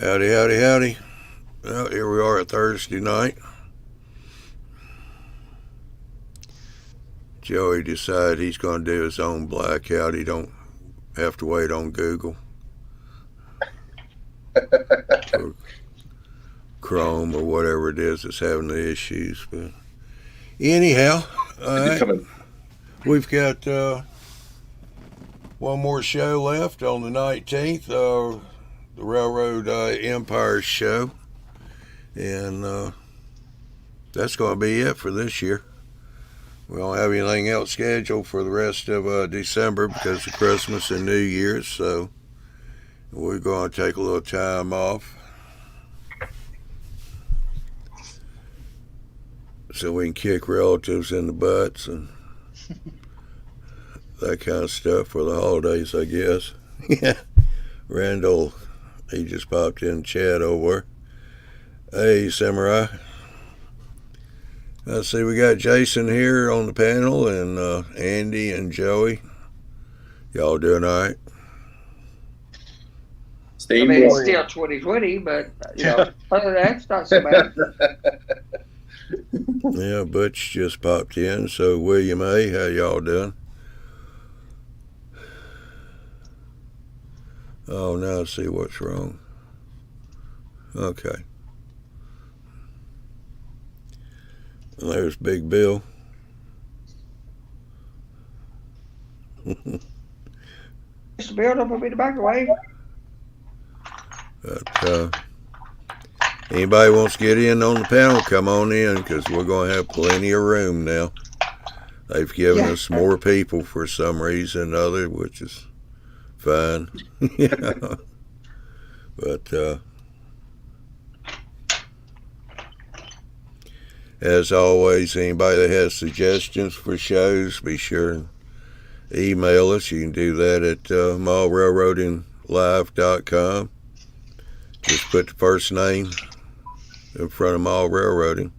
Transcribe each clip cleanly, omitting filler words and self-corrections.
Howdy, howdy, howdy. Well, here we are at Thursday night. Joey decided he's going to do his own blackout. He don't have to wait on Google or Chrome or whatever it is that's having the issues. But anyhow, all right, we've got one more show left on the 19th, the Railroad Empire show. And that's going to be it for this year. We don't have anything else scheduled for the rest of December because of Christmas and New Year's, so we're going to take a little time off so we can kick relatives in the butts and that kind of stuff for the holidays, I guess. Yeah. Randall, he just popped in chat over. Hey, Samurai. Let's see, we got Jason here on the panel and Andy and Joey. Y'all doing all right? It's still 2020, but, other than that, it's not so bad. Yeah, Butch just popped in. So, William A., how y'all doing? Oh, now I see what's wrong. Okay. And there's Big Bill. Mr. Bill, don't put me in the microwave. But anybody wants to get in on the panel, come on in because we're going to have plenty of room now. They've given us more people for some reason or other, which is fine. Yeah. But as always, anybody that has suggestions for shows, be sure and email us. You can do that at mallrailroadinglive.com. Just put the first name in front of Mall Railroading,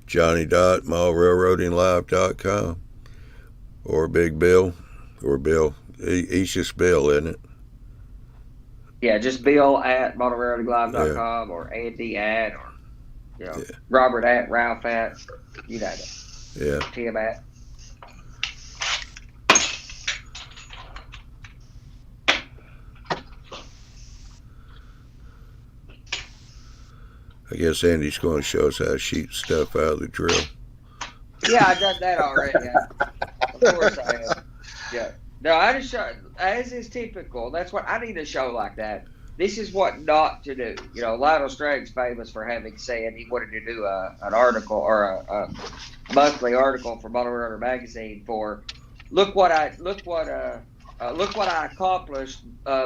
johnny.mallrailroadinglive.com, or Big Bill, or Bill. He's just Bill, isn't it? Yeah, just Bill at monorailroadinglive.com or Andy at, or Robert at, Ralph at, you know it. Yeah. Tim at. I guess Andy's going to show us how to shoot stuff out of the drill. Yeah, I've done that already. Of course I have. Yeah. No, I just show, as is typical. That's what I need a show like that. This is what not to do. Lionel Stragg's famous for having said he wanted to do an article or a monthly article for Motor Runner magazine for look what I accomplished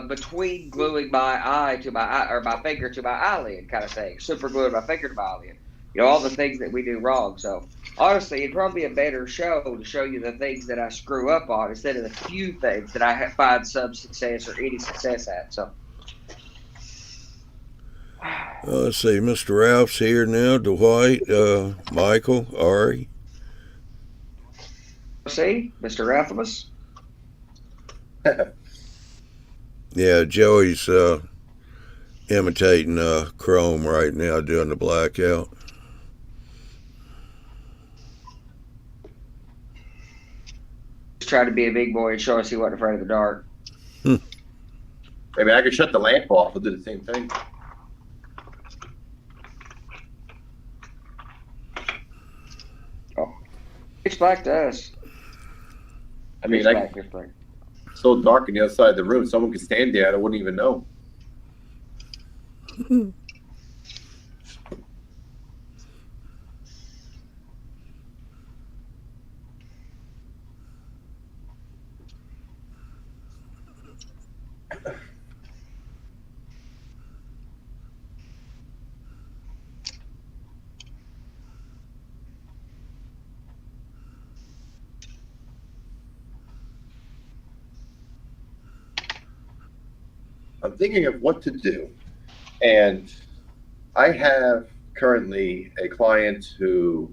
between gluing my eye to my eye, or my finger to my eyelid, kind of thing. Super gluing my finger to my eyelid. All the things that we do wrong. So honestly, it'd probably be a better show to show you the things that I screw up on instead of the few things that I find some success or any success at. So. Let's see, Mr. Ralph's here now, Dwight, Michael, Ari. See, Mr. Ralphimus? Yeah, Joey's imitating Chrome right now, doing the blackout. Just trying to be a big boy and show us he wasn't afraid of the dark. Maybe I could shut the lamp off. We'll do the same thing. It's black to us. I mean, it's so dark on the other side of the room. Someone could stand there and I wouldn't even know. I'm thinking of what to do. And I have currently a client who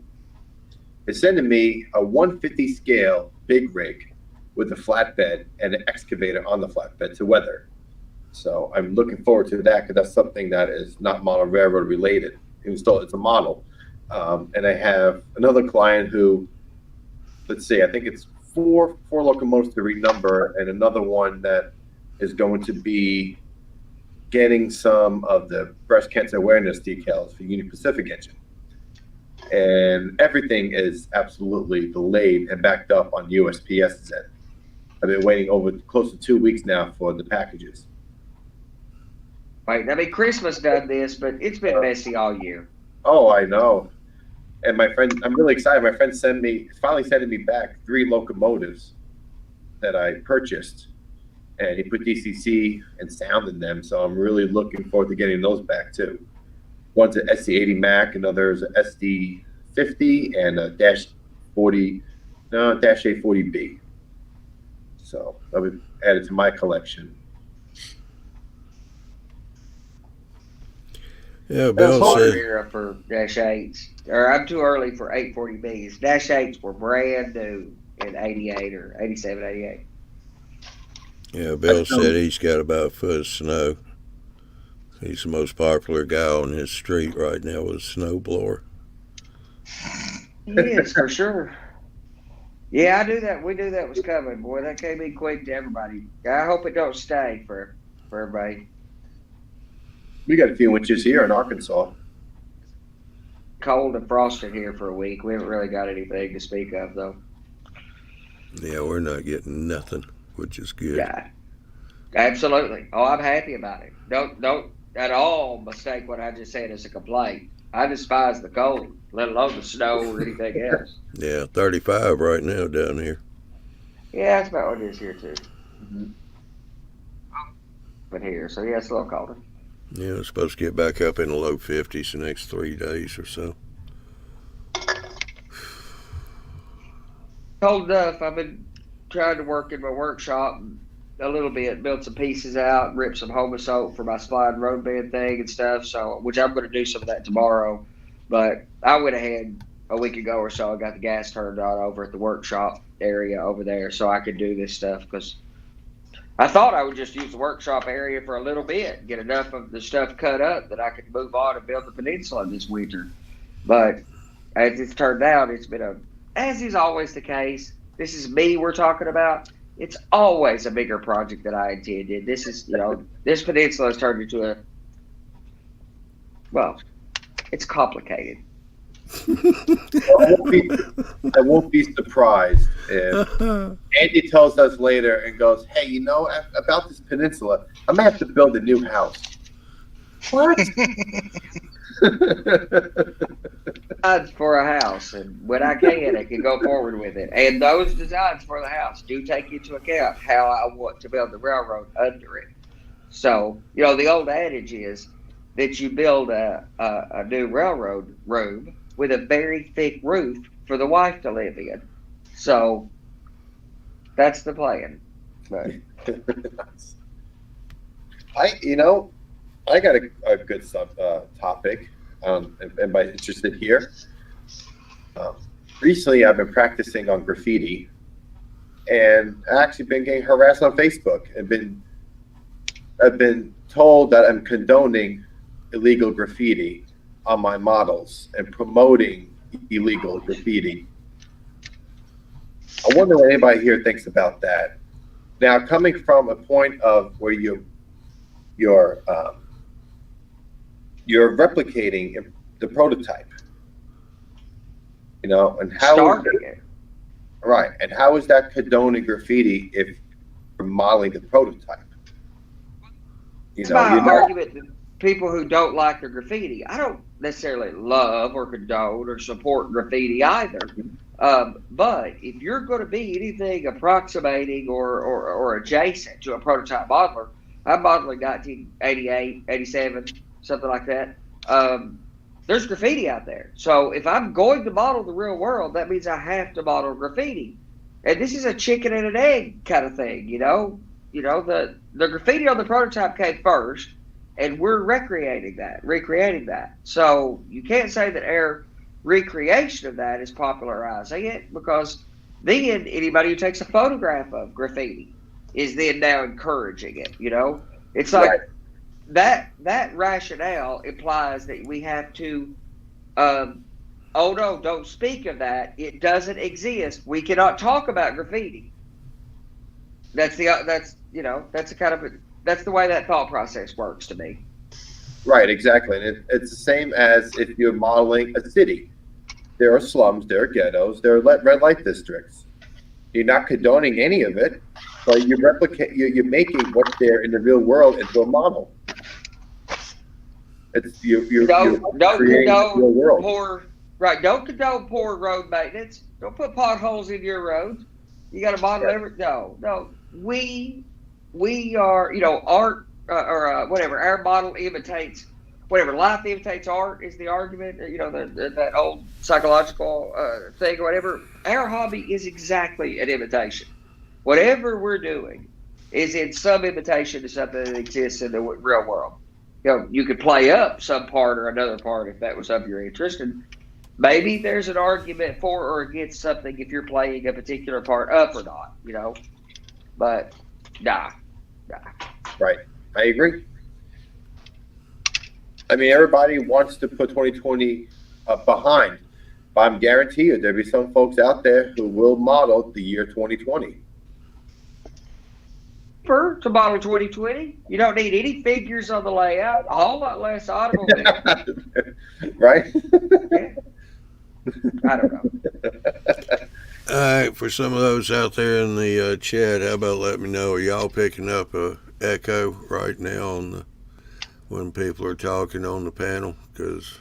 is sending me a 150 scale big rig with a flatbed and an excavator on the flatbed to weather. So I'm looking forward to that because that's something that is not model railroad related. It's a model. And I have another client who, let's see, I think it's four locomotives to renumber, and another one that is going to be getting some of the breast cancer awareness decals for Union Pacific engine. And everything is absolutely delayed and backed up on USPS's end. I've been waiting over close to 2 weeks now for the packages. Right. I mean, Christmas done this, but it's been messy all year. Oh, I know. And my friend, I'm really excited. My friend finally sending me back 3 locomotives that I purchased, and he put DCC and sound in them. So I'm really looking forward to getting those back too. One's an SC80 Mac, another's an SD50, and a Dash A40B. So I'll be added to my collection. Yeah, Bill said. Era for Dash 8s, or I'm too early for 840Bs. Dash 8s were brand new in 88 or 87, 88. Yeah, Bill said he's got about a foot of snow. He's the most popular guy on his street right now with a snowblower. Yes, for sure. Yeah, I knew that. We knew that was coming. Boy, that came in quick to everybody. I hope it don't stay for everybody. We got a few inches here in Arkansas. Cold and frosted here for a week. We haven't really got anything to speak of, though. Yeah, we're not getting nothing, which is good. Yeah, absolutely. Oh, I'm happy about it. Don't at all mistake what I just said as a complaint. I despise the cold, let alone the snow or anything else. Yeah, 35 right now down here. Yeah, that's about what it is here too. Mm-hmm. But here, so yeah, it's a little colder. Yeah, it's supposed to get back up in the low 50s the next 3 days or so. Cold enough. I've been trying to work in my workshop a little bit, build some pieces out, rip some Homosoap for my slide road bed thing and stuff. So, which I'm going to do some of that tomorrow. But I went ahead a week ago or so. I got the gas turned on over at the workshop area over there, so I could do this stuff because I thought I would just use the workshop area for a little bit, get enough of the stuff cut up that I could move on and build the peninsula this winter. But as it's turned out, it's been as is always the case. This is me we're talking about. It's always a bigger project than I intended. This is, this peninsula has turned into it's complicated. I won't be surprised if Andy tells us later and goes, "Hey, about this peninsula, I'm gonna have to build a new house." What? Designs for a house, and when I can go forward with it. And those designs for the house do take into account how I want to build the railroad under it. So, the old adage is that you build a new railroad room with a very thick roof for the wife to live in. So that's the plan. But I got a good topic. Anybody interested here? Recently, I've been practicing on graffiti, and I've actually been getting harassed on Facebook. I've been told that I'm condoning illegal graffiti on my models and promoting illegal graffiti. I wonder what anybody here thinks about that. Now, coming from a point of where you're replicating the prototype, and how how is that condoning graffiti if you're modeling the prototype? It's my argument that people who don't like the graffiti, I don't necessarily love or condone or support graffiti either. But if you're going to be anything approximating or adjacent to a prototype modeler, I'm modeling 1988, 87, something like that. There's graffiti out there. So if I'm going to model the real world, that means I have to model graffiti. And this is a chicken and an egg kind of thing, the graffiti on the prototype came first, and we're recreating that. So you can't say that our recreation of that is popularizing it, because then anybody who takes a photograph of graffiti is then now encouraging it, It's like Right. that rationale implies that we have to, oh no, don't speak of that. It doesn't exist. We cannot talk about graffiti. That's that's the way that thought process works to me. Right, exactly. And it's the same as if you're modeling a city. There are slums, there are ghettos, there are red light districts. You're not condoning any of it, but you're making what's there in the real world into a model. It's you're Don't creating the real condone world. don't condone poor road maintenance. Don't put potholes in your roads. You got to model no. We are, art or whatever. Our model imitates whatever. Life imitates art is the argument. That old psychological thing or whatever. Our hobby is exactly an imitation. Whatever we're doing is in some imitation to something that exists in the real world. You could play up some part or another part if that was of your interest, and maybe there's an argument for or against something if you're playing a particular part up or not. But nah. Right, I agree. I mean, everybody wants to put 2020 behind, but I'm guarantee you there'll be some folks out there who will model the year 2020. To model 2020, you don't need any figures on the layout, a whole lot less automobile. Right? Yeah. I don't know. All right, for some of those out there in the chat, how about let me know, are y'all picking up a echo right now when people are talking on the panel? Because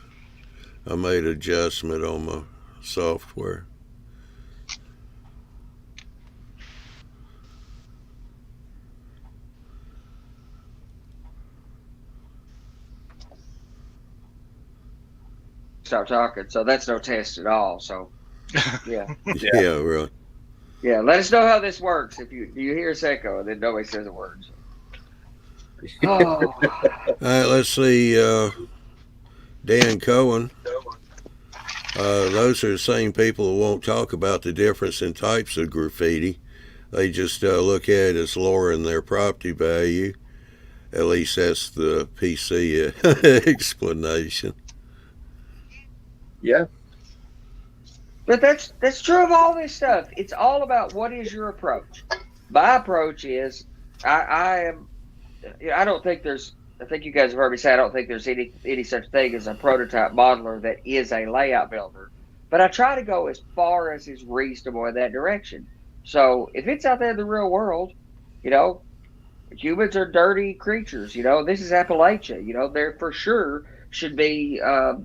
I made an adjustment on my software. Stop talking. So that's no test at all. So, yeah. Yeah, really. Yeah, let us know how this works. If you hear us echo and then nobody says a word. Oh. All right, let's see. Dan Cohen. Those are the same people who won't talk about the difference in types of graffiti. They just look at it as lowering their property value. At least that's the PC explanation. Yeah. But that's true of all this stuff. It's all about what is your approach. My approach is I don't think there's. I think you guys have heard me say I don't think there's any such thing as a prototype modeler that is a layout builder. But I try to go as far as is reasonable in that direction. So if it's out there in the real world, humans are dirty creatures. This is Appalachia. There for sure should be a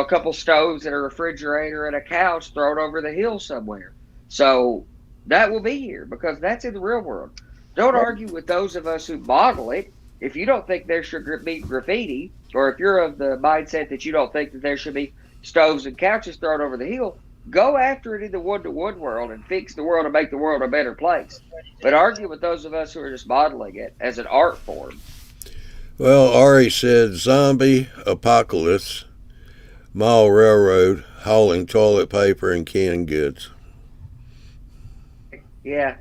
couple stoves and a refrigerator and a couch thrown over the hill somewhere. So that will be here because that's in the real world. Don't argue with those of us who model it. If you don't think there should be graffiti, or if you're of the mindset that you don't think that there should be stoves and couches thrown over the hill, go after it in the one-to-one world and fix the world and make the world a better place. But argue with those of us who are just modeling it as an art form. Well, Ari said zombie apocalypse, mile railroad, hauling toilet paper and canned goods. Yeah.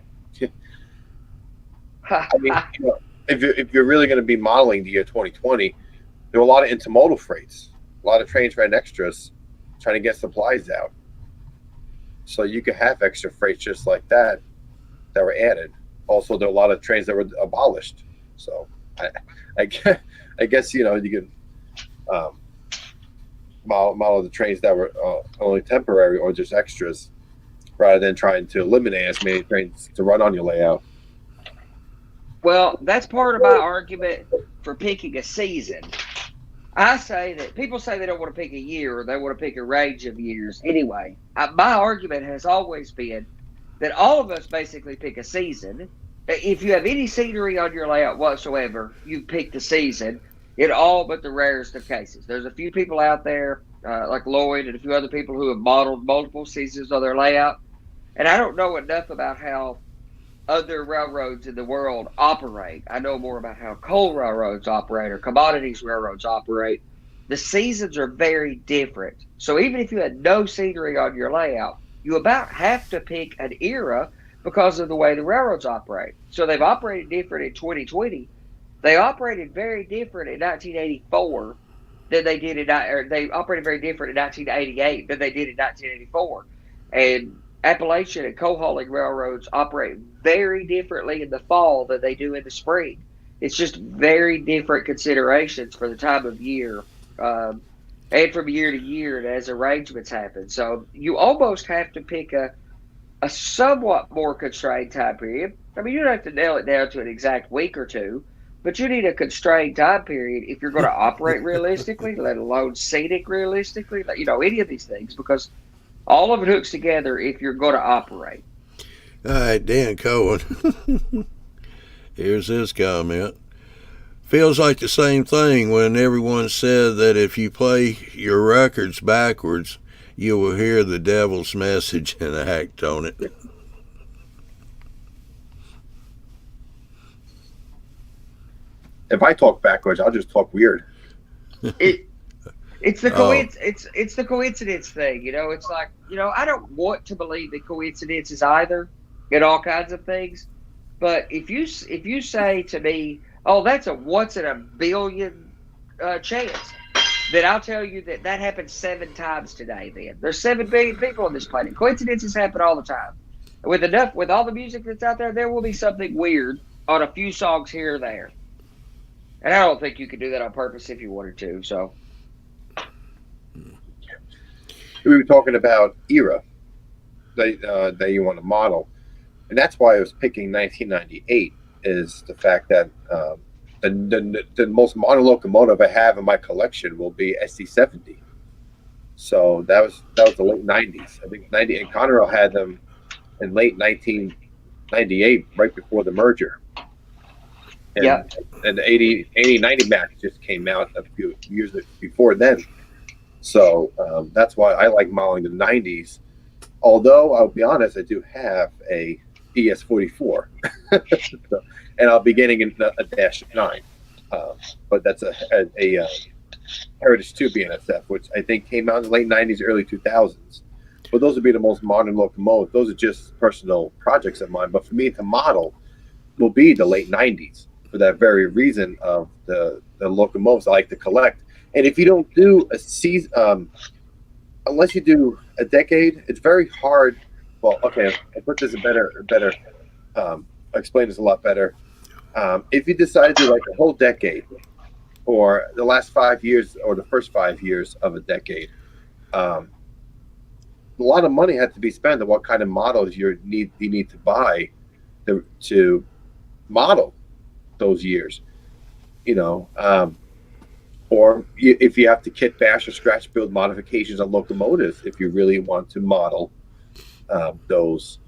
I mean, if you're really going to be modeling the year 2020, there were a lot of intermodal freights. A lot of trains ran extras trying to get supplies out. So you could have extra freights just like that were added. Also, there are a lot of trains that were abolished. So I guess you can model the trains that were only temporary or just extras rather than trying to eliminate as many trains to run on your layout. Well, that's part of my argument for picking a season. I say that people say they don't want to pick a year or they want to pick a range of years. Anyway, my argument has always been that all of us basically pick a season. If you have any scenery on your layout whatsoever, you pick the season in all but the rarest of cases. There's a few people out there, like Lloyd and a few other people who have modeled multiple seasons on their layout. And I don't know enough about how other railroads in the world operate. I know more about how coal railroads operate or commodities railroads operate. The seasons are very different. So even if you had no scenery on your layout, you about have to pick an era because of the way the railroads operate. So they've operated different in 2020. they operated very different in 1984 than they did or they operated very different in 1988 than they did in 1984. And Appalachian and coal hauling railroads operate very differently in the fall than they do in the spring. It's just very different considerations for the time of year, and from year to year as arrangements happen. So you almost have to pick a somewhat more constrained time period. I mean, you don't have to nail it down to an exact week or two, but you need a constrained time period if you're going to operate realistically, let alone scenic realistically, any of these things, because all of it hooks together if you're going to operate. All right, Dan Cohen. Here's his comment. Feels like the same thing when everyone said that if you play your records backwards, you will hear the devil's message and act on it. If I talk backwards, I'll just talk weird. It's the it's the coincidence thing, It's like, I don't want to believe in coincidences either, in all kinds of things. But if you say to me, "Oh, that's a once in a billion chance," then I'll tell you that happened 7 times today. Then there's 7 billion people on this planet. Coincidences happen all the time. With all the music that's out there, there will be something weird on a few songs here or there. And I don't think you could do that on purpose if you wanted to. So we were talking about era that you want to model, and that's why I was picking 1998. Is the fact that the most modern locomotive I have in my collection will be SC70. So that was the late 90s. I think 90, and Conrail had them in late 1998, right before the merger. And, yeah. And the 90 Max just came out a few years before then. So that's why I like modeling the 90s. Although I'll be honest, I do have a ES44, and I'll be getting a Dash 9. But that's a Heritage 2 BNSF, which I think came out in the late 90s, early 2000s. But those would be the most modern locomotives. Those are just personal projects of mine. But for me to model will be the late 90s for that very reason of the locomotives I like to collect. And if you don't do a season, unless you do a decade, it's very hard. Well, okay, I put this better. I explain this a lot better. If you decide to do like a whole decade, or the last 5 years, or the first 5 years of a decade, a lot of money has to be spent on what kind of models you need to buy to model those years. Or if you have to kit bash or scratch build modifications on locomotives, if you really want to model those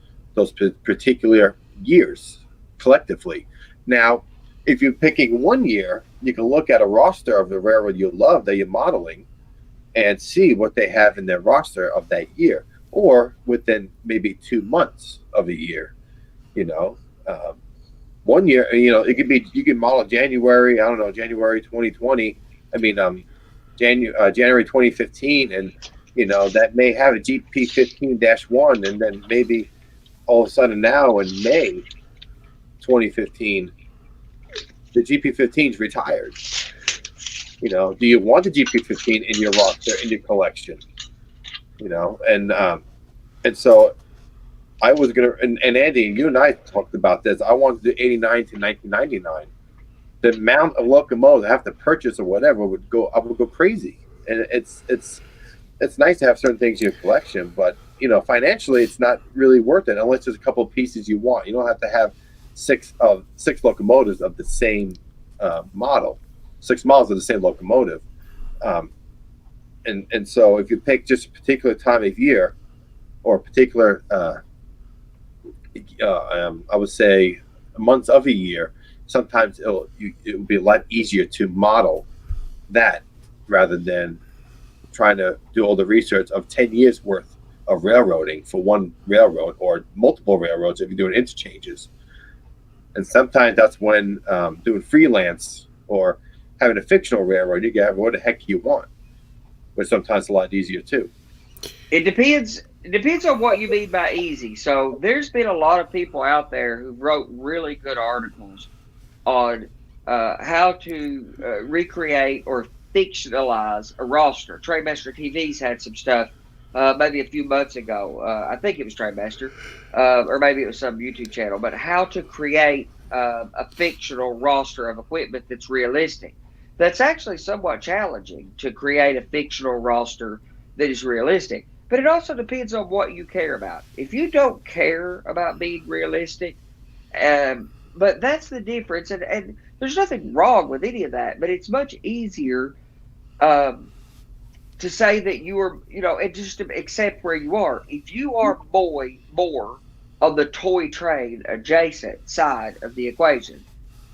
particular years collectively. Now, if you're picking 1 year, you can look at a roster of the railroad you love that you're modeling and see what they have in their roster of that year, or within maybe 2 months of a year. 1 year, it could be, you can model January 2020. January 2015, and that may have a GP15-1, and then maybe all of a sudden now in May 2015, the GP15 is retired. Do you want the GP15 in your roster, in your collection? And so I was gonna, and Andy, you and I talked about this. I wanted to do 89 to 1999. The amount of locomotives I have to purchase or whatever I would go crazy. And it's nice to have certain things in your collection, but financially it's not really worth it unless there's a couple of pieces you want. You don't have to have six locomotives of the same model, 6 models of the same locomotive. And so if you pick just a particular time of year or a particular I would say months of a year, sometimes it will be a lot easier to model that rather than trying to do all the research of 10 years worth of railroading for one railroad or multiple railroads if you're doing interchanges. And sometimes that's when doing freelance or having a fictional railroad, you can have what the heck you want, but sometimes a lot easier too. It depends on what you mean by easy. So there's been a lot of people out there who wrote really good articles on how to recreate or fictionalize a roster. Trainmaster TV's had some stuff maybe a few months ago. I think it was Trainmaster, or maybe it was some YouTube channel. But how to create a fictional roster of equipment that's realistic. That's actually somewhat challenging to create a fictional roster that is realistic. But it also depends on what you care about. If you don't care about being realistic, but that's the difference, and there's nothing wrong with any of that. But it's much easier to say that you are, and just to accept where you are. If you are more on the toy trade adjacent side of the equation,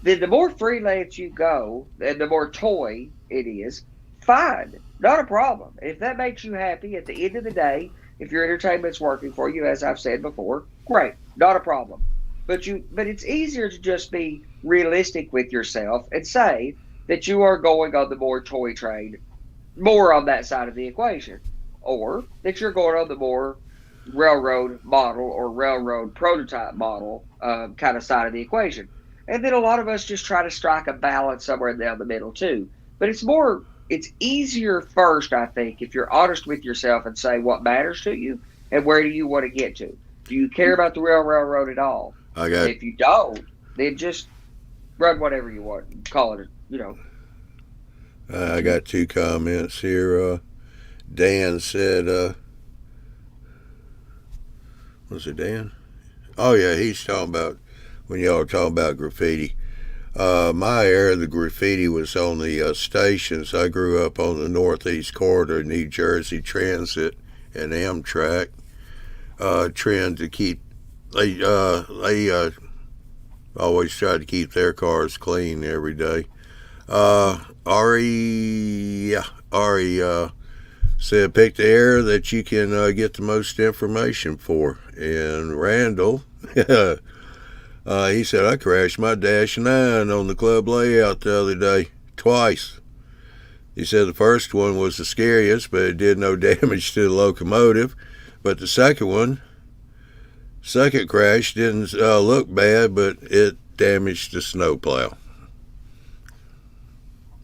then the more freelance you go and the more toy it is, fine, not a problem. If that makes you happy at the end of the day, if your entertainment's working for you, as I've said before, great, not a problem. But it's easier to just be realistic with yourself and say that you are going on the more toy trade, more on that side of the equation, or that you're going on the more railroad model or railroad prototype model kind of side of the equation. And then a lot of us just try to strike a balance somewhere down the middle too. But it's easier first, I think, if you're honest with yourself and say what matters to you and where do you want to get to. Do you care about the railroad at all? If you don't, then just run whatever you want and call it, I got 2 comments here. Dan said, was it Dan? Oh, yeah, he's talking about when y'all were talking about graffiti. My era, the graffiti was on the stations. I grew up on the Northeast Corridor, New Jersey Transit and Amtrak. Trend to keep, they always try to keep their cars clean every day. Ari said pick the era that you can get the most information for. And Randall, he said, I crashed my Dash 9 on the club layout the other day, twice. He said the first one was the scariest, but it did no damage to the locomotive. But the second crash didn't look bad, but it damaged the snowplow.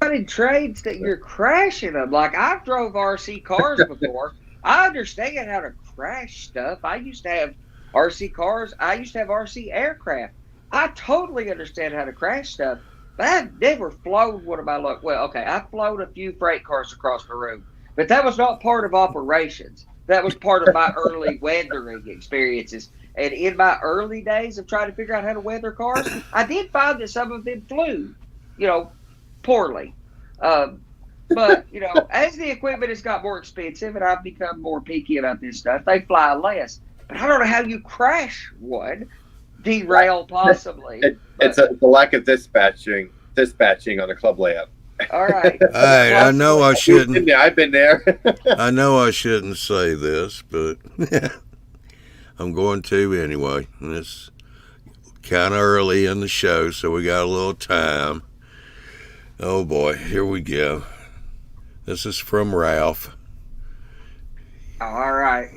In trades that you're crashing them. Like, I've drove RC cars before. I understand how to crash stuff. I used to have RC cars. I used to have RC aircraft. I totally understand how to crash stuff, but I've never flown one of my well, okay, I've flown a few freight cars across the room, but that was not part of operations. That was part of my early weathering experiences. And in my early days of trying to figure out how to weather cars, I did find that some of them flew, poorly. But, as the equipment has got more expensive and I've become more picky about this stuff, they fly less. But I don't know how you crash one, derail possibly. It's a lack of dispatching on a club layout. All right. I know I shouldn't. I've been there. I know I shouldn't say this, but I'm going to anyway. And it's kind of early in the show, so we got a little time. Oh boy, here we go. This is from Ralph. All right.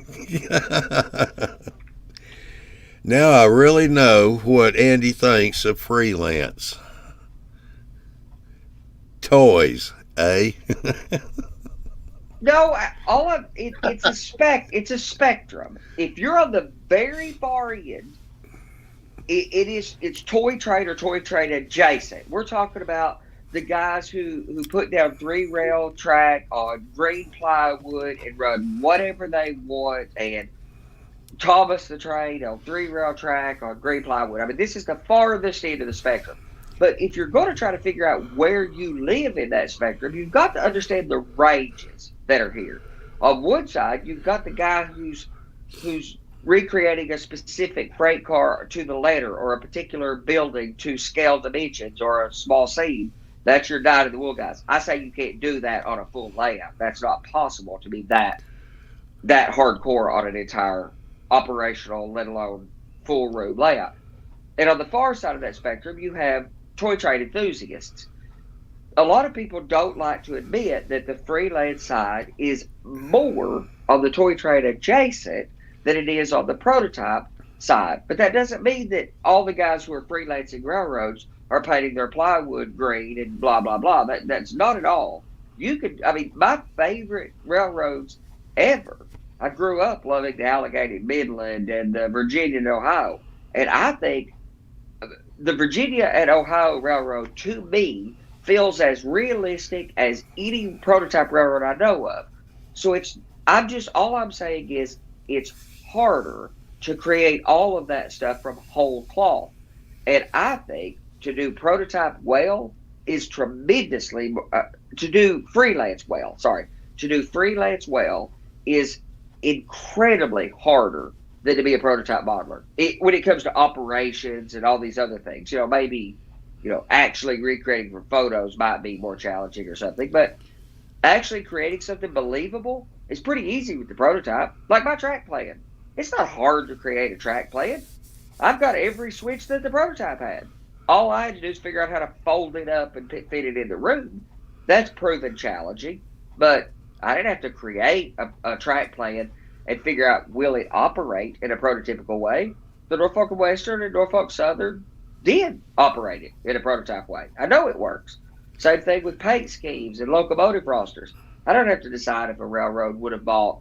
Now I really know what Andy thinks of freelance. Toys, eh? No, it's a spectrum. If you're on the very far end, it's toy trade or toy trade adjacent. We're talking about the guys who put down 3-rail track on green plywood and run whatever they want, and Thomas the Train on 3-rail track on green plywood. I mean, this is the farthest end of the spectrum. But if you're going to try to figure out where you live in that spectrum, you've got to understand the ranges that are here. On one side, you've got the guy who's recreating a specific freight car to the letter, or a particular building to scale dimensions, or a small scene. That's your dyed-in-the-wool guys. I say you can't do that on a full layout. That's not possible to be that hardcore on an entire operational, let alone full room layout. And on the far side of that spectrum, you have toy trade enthusiasts. A lot of people don't like to admit that the freelance side is more on the toy trade adjacent than it is on the prototype side. But that doesn't mean that all the guys who are freelancing railroads are painting their plywood green and blah blah blah. That's not at all. You could, I mean, my favorite railroads ever. I grew up loving the Allegheny Midland and the Virginia and Ohio, and I think the Virginia and Ohio Railroad to me feels as realistic as any prototype railroad I know of. So I'm just, all I'm saying is it's harder to create all of that stuff from whole cloth. And I think to do prototype well is tremendously, to do freelance well, sorry, to do freelance well is incredibly harder than to be a prototype modeler. When it comes to operations and all these other things, maybe, actually recreating for photos might be more challenging or something, but actually creating something believable is pretty easy with the prototype. Like my track plan. It's not hard to create a track plan. I've got every switch that the prototype had. All I had to do is figure out how to fold it up and fit it in the room. That's proven challenging, but I didn't have to create a track plan and figure out, will it operate in a prototypical way? The Norfolk Western and Norfolk Southern did operate it in a prototype way. I know it works. Same thing with paint schemes and locomotive rosters. I don't have to decide if a railroad would have bought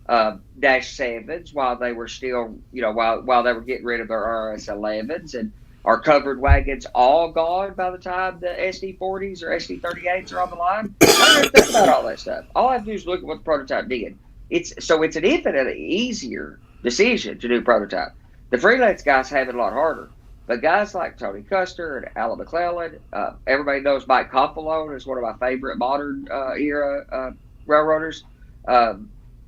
Dash 7s while they were still, while they were getting rid of their RS 11s, and are covered wagons all gone by the time the SD 40s or SD 38s are on the line. I don't have to think about all that stuff. All I have to do is look at what the prototype did. It's an infinitely easier decision to do prototype. The freelance guys have it a lot harder. But guys like Tony Custer and Alan McClellan, everybody knows Mike Confalone is one of my favorite modern era railroaders.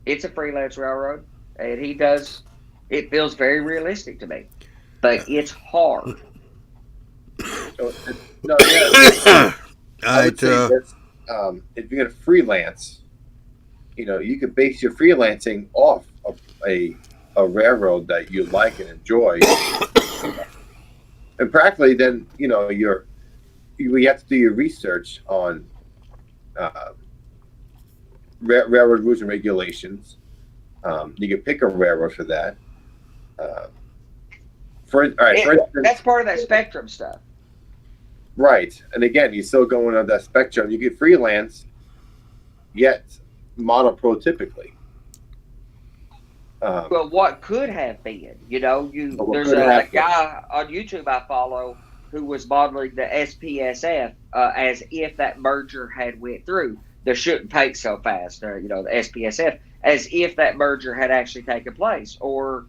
It's a freelance railroad, and it feels very realistic to me. But it's hard. So, no, yeah, I would say this, if you're going to freelance, you could base your freelancing off of a railroad that you like and enjoy. And practically, then you have to do your research on railroad rules and regulations. You can pick a railroad for that. For instance, that's part of that spectrum stuff, right? And again, you're still going on that spectrum. You can freelance, yet model prototypically. Well, what could have been, there's a guy on YouTube I follow who was modeling the SPSF as if that merger had went through. The shouldn't take so fast, the SPSF, as if that merger had actually taken place. Or,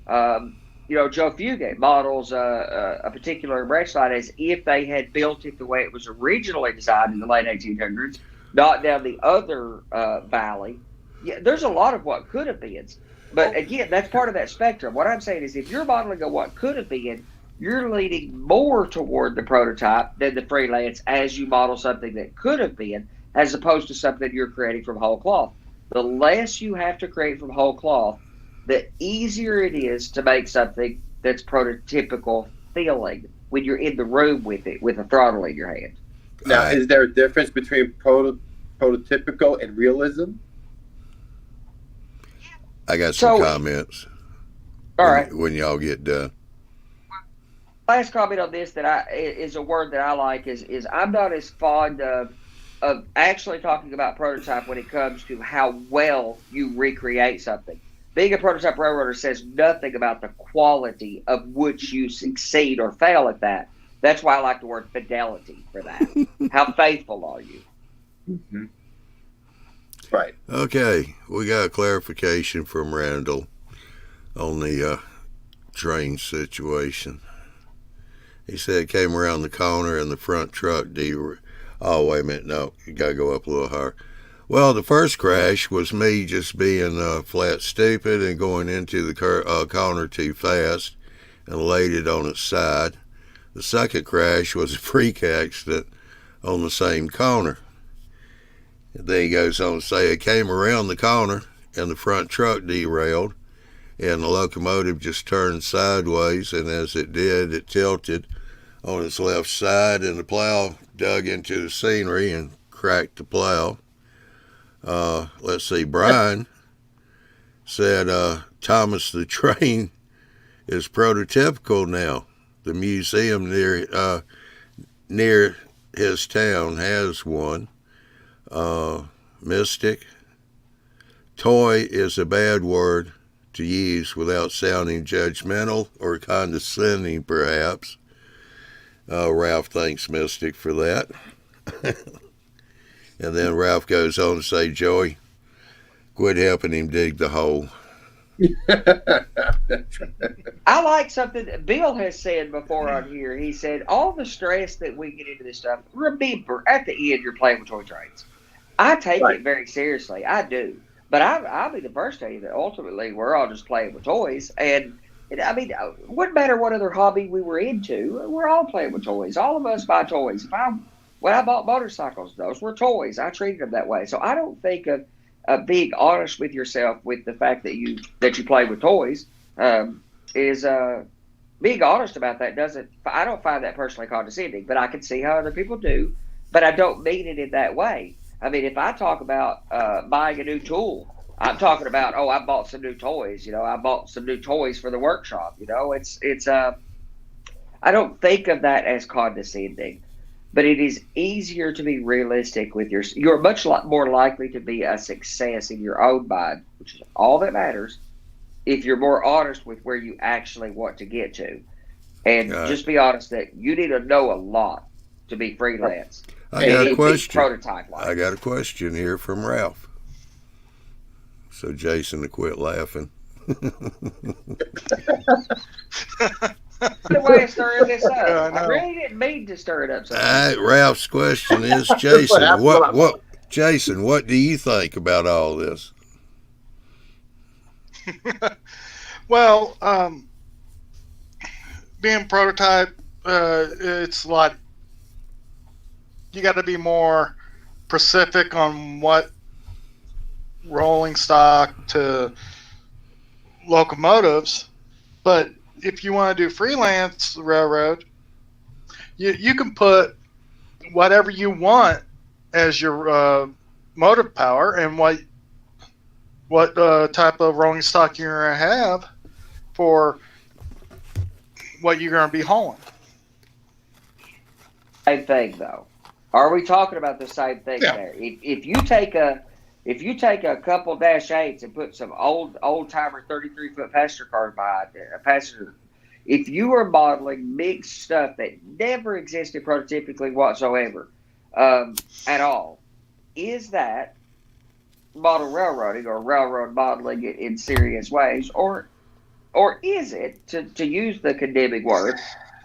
Joe Fugate models a particular branch line as if they had built it the way it was originally designed in the late 1800s, not down the other valley. Yeah, there's a lot of what could have been. But again, that's part of that spectrum. What I'm saying is if you're modeling a what could have been, you're leaning more toward the prototype than the freelance as you model something that could have been, as opposed to something you're creating from whole cloth. The less you have to create from whole cloth, the easier it is to make something that's prototypical feeling when you're in the room with it, with a throttle in your hand. Now, is there a difference between prototypical and realism? I got some comments. All right. When y'all get done. Last comment on this is a word that I like is I'm not as fond of actually talking about prototype when it comes to how well you recreate something. Being a prototype railroader says nothing about the quality of which you succeed or fail at that. That's why I like the word fidelity for that. How faithful are you? Mm-hmm. Right. Okay, we got a clarification from Randall on the train situation. He said it came around the corner and the front truck Oh, wait a minute. No, you got to go up a little higher. Well, the first crash was me just being flat stupid and going into the corner too fast and laid it on its side. The second crash was a freak accident on the same corner. And then he goes on to say it came around the corner and the front truck derailed and the locomotive just turned sideways, and as it did, it tilted on its left side and the plow dug into the scenery and cracked the plow. Let's see, Brian said Thomas the Train is prototypical now. The museum near his town has one. Mystic. Toy is a bad word to use without sounding judgmental or condescending, perhaps. Ralph thanks Mystic for that. And then Ralph goes on to say, Joey, quit helping him dig the hole. I like something that Bill has said before on here. He said, all the stress that we get into this stuff, remember, at the end, you're playing with toy trains. I take it very seriously. I do. But I'll be the first to tell you that ultimately we're all just playing with toys. And I mean, it wouldn't matter what other hobby we were into. We're all playing with toys. All of us buy toys. When I bought motorcycles, those were toys. I treated them that way. So I don't think of being honest with yourself with the fact that you play with toys is being honest about that doesn't. I don't find that personally condescending, but I can see how other people do. But I don't mean it in that way. I mean, if I talk about buying a new tool, I'm talking about, I bought some new toys. I bought some new toys for the workshop. It's I don't think of that as condescending. But it is easier to be realistic with you're much more likely to be a success in your own mind, which is all that matters, if you're more honest with where you actually want to get to. And just be honest that you need to know a lot to be freelance. I got a question. Prototype-like. I got a question here from Ralph. So Jason to quit laughing. The way of stirring this up. I really didn't mean to stir it up. Ralph's question is, Jason, Jason, what do you think about all this? Well, being prototype, it's like you got to be more specific on what rolling stock to locomotives, but if you want to do freelance railroad, you can put whatever you want as your motive power and what type of rolling stock you're going to have for what you're going to be hauling. Same thing, though. Are we talking about the same thing there? If you take a couple Dash 8s and put some old timer 33-foot passenger cars behind a passenger, if you are modeling mixed stuff that never existed prototypically whatsoever at all, is that model railroading or railroad modeling in serious ways, or is it, to use the condemning word,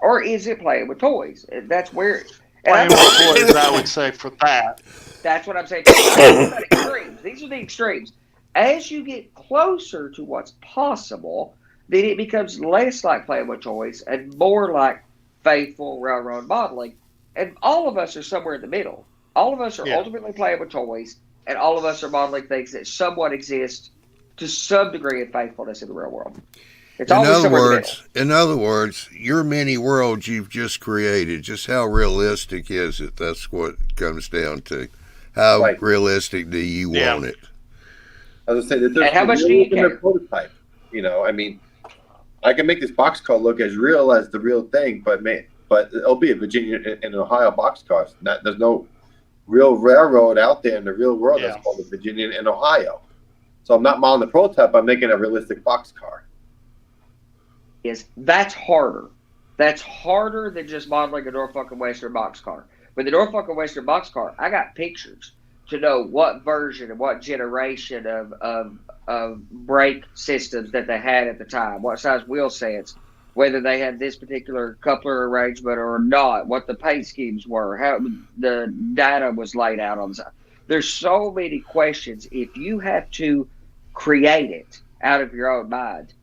or is it playing with toys? That's where playing with toys, I would say, for that. That's what I'm saying. Extremes. These are the extremes. As you get closer to what's possible, then it becomes less like playing with toys and more like faithful railroad modeling. And all of us are somewhere in the middle. All of us are ultimately playing with toys, and all of us are modeling things that somewhat exist to some degree of faithfulness in the real world. It's always somewhere in other words, your mini world you've just created, just how realistic is it? That's what it comes down to. How realistic do you want it? I was saying that there's how much do you care? Prototype. I mean, I can make this boxcar look as real as the real thing, but it'll be a Virginia and Ohio boxcar. There's no real railroad out there in the real world that's called the Virginia and Ohio. So I'm not modeling the prototype. I'm making a realistic boxcar. That's harder. That's harder than just modeling a Norfolk and Western boxcar. With the Norfolk and Western boxcar, I got pictures to know what version and what generation of brake systems that they had at the time, what size wheel sets, whether they had this particular coupler arrangement or not, what the paint schemes were, how the data was laid out on the side. There's so many questions if you have to create it out of your own mind.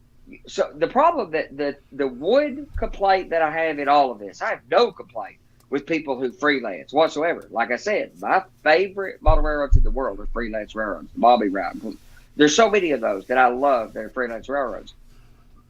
So the problem that the one complaint that I have in all of this, I have no complaint with people who freelance whatsoever. Like I said, my favorite model railroads in the world are freelance railroads, the Bobby route. There's so many of those that I love that are freelance railroads.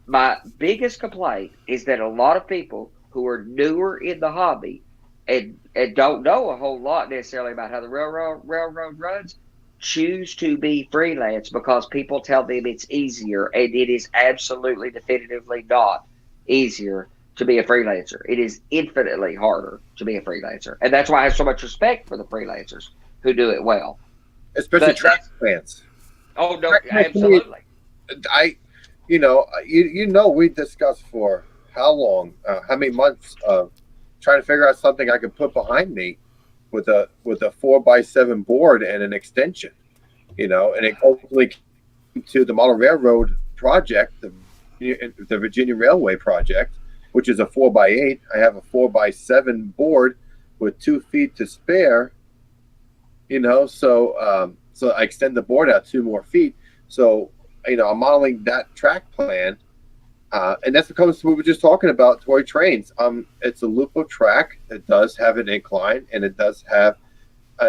My biggest complaint is that a lot of people who are newer in the hobby and don't know a whole lot necessarily about how the railroad runs choose to be freelance because people tell them it's easier, and it is absolutely definitively not easier to be a freelancer. It is infinitely harder to be a freelancer. And that's why I have so much respect for the freelancers who do it well. Especially But track plans. Oh, no, Track plans to me- absolutely. We discussed for how long, how many months of trying to figure out something I could put behind me with a 4x7 board and an extension, and it ultimately came to the model railroad project, the Virginia Railway project, which is a 4x8. I have a 4x7 board with 2 feet to spare, so I extend the board out 2 more feet. So, I'm modeling that track plan. And that's because we were just talking about toy trains. It's a Lupo track. It does have an incline, and it does have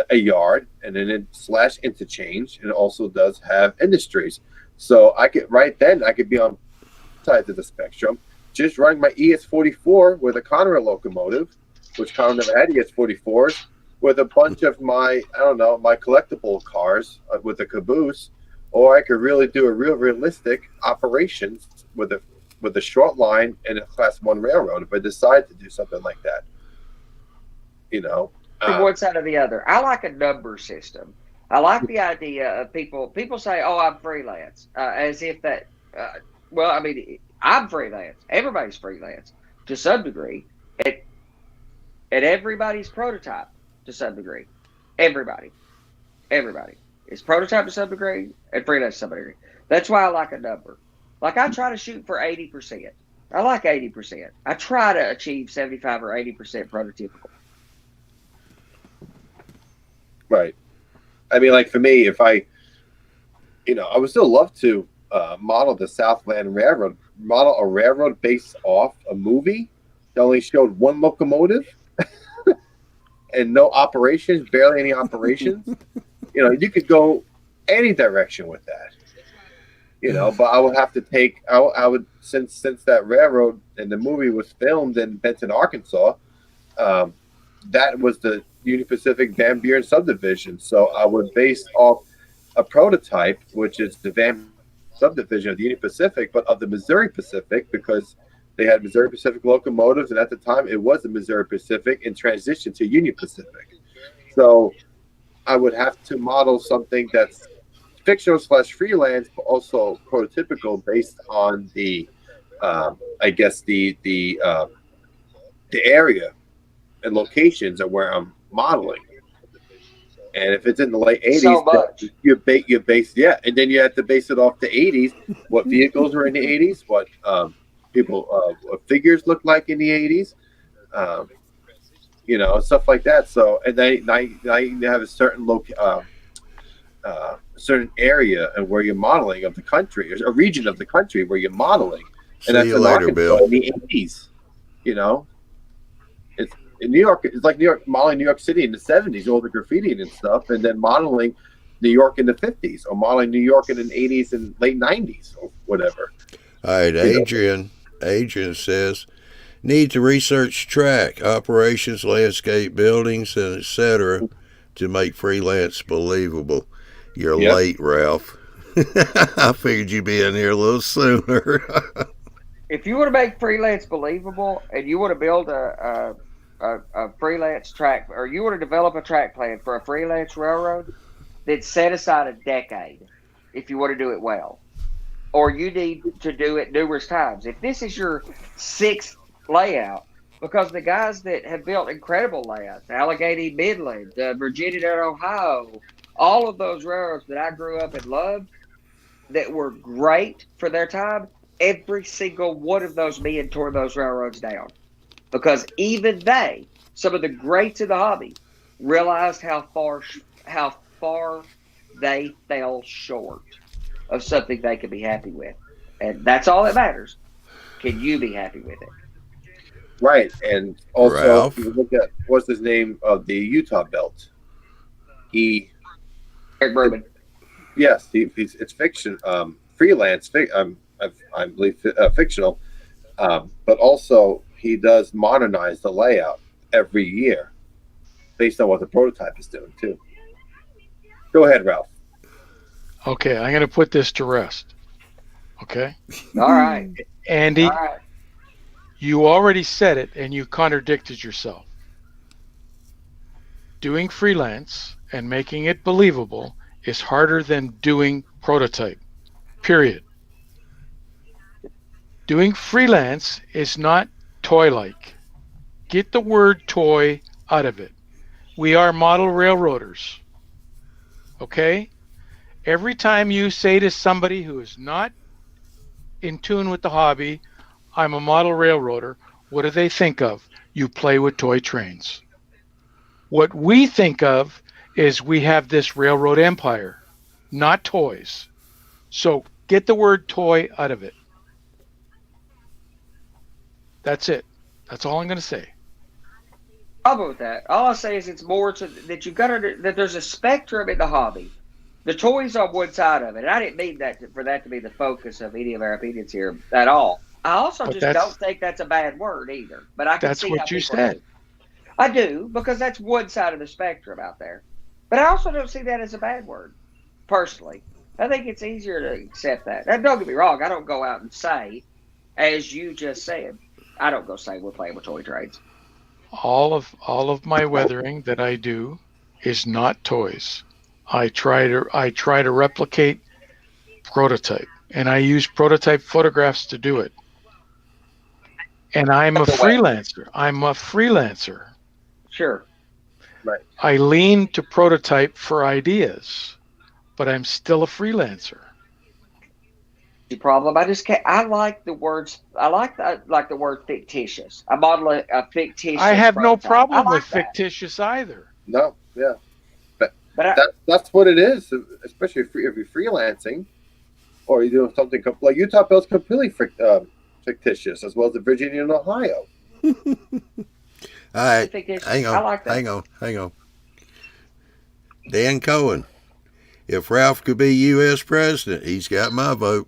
a yard, and then / interchange, and it also does have industries. So I could be on sides of the spectrum, just running my ES44 with a Conrail locomotive, which Conrail never had ES44s, with a bunch of my collectible cars with a caboose, or I could really do a real realistic operations with a short line and a Class 1 railroad if I decide to do something like that. From one side or the other. I like a number system. I like the idea of people say, oh, I'm freelance, as if that, I'm freelance. Everybody's freelance to some degree. And everybody's prototype to some degree. Everybody is prototype to some degree and freelance to some degree. That's why I like a number. Like I try to shoot for 80%. I like 80%. I try to achieve 75 or 80% prototypical. Right. I mean, like for me, if I would still love to model the Southland Railroad, model a railroad based off a movie that only showed 1 locomotive and no operations, barely any operations. You could go any direction with that. But I would have to take. I would since that railroad and the movie was filmed in Benton, Arkansas. That was the Union Pacific Van Buren subdivision. So I would base off a prototype, which is the Van subdivision of the Union Pacific, but of the Missouri Pacific, because they had Missouri Pacific locomotives, and at the time it was the Missouri Pacific in transition to Union Pacific. So I would have to model something that's fictional / freelance, but also prototypical based on the area and locations of where I'm modeling. And if it's in the late 80s, So much. you base and then you have to base it off the 80s. What vehicles were in the 80s? What what figures looked like in the 80s? Stuff like that. So, and now you have a certain certain area and where you're modeling of the country, or a region of the country where you're modeling, and that's See you in later, Arkansas Bill. in the 80s. It's in New York. It's like New York, modeling New York City in the 70s, all the graffiti and stuff, and then modeling New York in the 50s, or modeling New York in the 80s and late 90s, or whatever. All right, Adrian says, need to research track, operations, landscape, buildings, and etc. to make freelance believable. You're late, Ralph. I figured you'd be in here a little sooner. If you want to make freelance believable and you want to build a freelance track, or you want to develop a track plan for a freelance railroad, then set aside a decade if you want to do it well. Or you need to do it numerous times. If this is your 6th layout, because the guys that have built incredible layouts, Allegheny Midland, Virginia and Ohio, all of those railroads that I grew up and loved that were great for their time, every single one of those men tore those railroads down. Because even they, some of the greats in the hobby, realized how far they fell short of something they could be happy with. And that's all that matters. Can you be happy with it? Right. And also, Ralph? if you look at what's his name of the Utah belt. Eric Berman. Yes, it's fiction, freelance, I believe fictional, but also he does modernize the layout every year based on what the prototype is doing too. Go ahead, Ralph. Okay, I'm going to put this to rest. Okay, All right. Andy, All right. You already said it and you contradicted yourself. Doing freelance and making it believable is harder than doing prototype. Period. Doing freelance is not toy-like. Get the word toy out of it. We are model railroaders. Okay? Every time you say to somebody who is not in tune with the hobby, I'm a model railroader, what do they think of? You play with toy trains. What we think of is we have this railroad empire, not toys. So get the word toy out of it. That's it. That's all I'm going to say. Problem with that. All I say is it's more to that you've got to that there's a spectrum in the hobby. The toys on one side of it. And I didn't mean for that to be the focus of any of our opinions here at all. I also But just don't think that's a bad word either. But I can That's see what how you people said. do. I do, because that's one side of the spectrum out there. But I also don't see that as a bad word, personally. I think it's easier to accept that. Now, don't get me wrong. I don't go out and say, as you just said, I don't go say we're playing with toy trains. All of my weathering that I do is not toys. I try to replicate prototype, and I use prototype photographs to do it. And I'm a freelancer. Sure. Right. I lean to prototype for ideas, but I'm still a freelancer. The problem, I just can't. I like the words. I like the word fictitious. I model a fictitious. I have no prototype. problem I like with that. fictitious either. No, yeah. But That's what it is, especially if you're freelancing or you're doing something like Utah Bill's completely fictitious, as well as the Virginia and Ohio. All right, fictitious. hang I on, like that. hang on. Dan Cohen, if Ralph could be U.S. president, he's got my vote.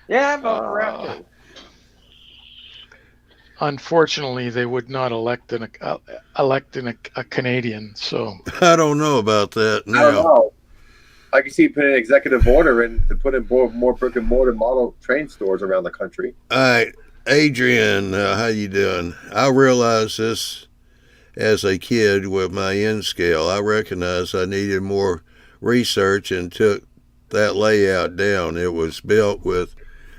Yeah, I vote for Ralph too. Unfortunately, they would not elect a Canadian. So I don't know about that I don't now. know. I can see put an executive order in to put in more brick and mortar model train stores around the country. All right, Adrian, how you doing? I realized this as a kid with my N scale. I recognized I needed more research and took that layout down. It was built with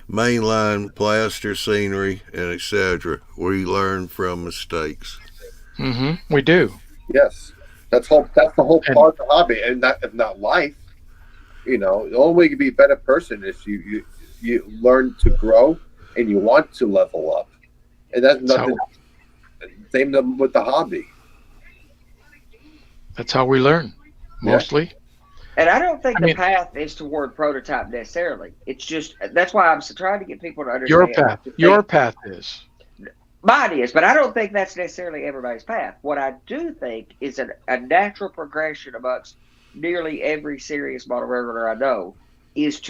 mainline plaster scenery and etc. We learn from mistakes. we do. Yes, that's the whole And- part of the hobby, and if not life. You know, the only way you can be a better person is you learn to grow and you want to level up, and that's nothing. Same with the hobby. That's how we learn, mostly. And I don't think I the mean- path is toward prototype necessarily. It's just that's why I'm trying to get people to understand. Your path is. Mine is, but I don't think that's necessarily everybody's path. What I do think is a natural progression amongst nearly every serious model railroader I know is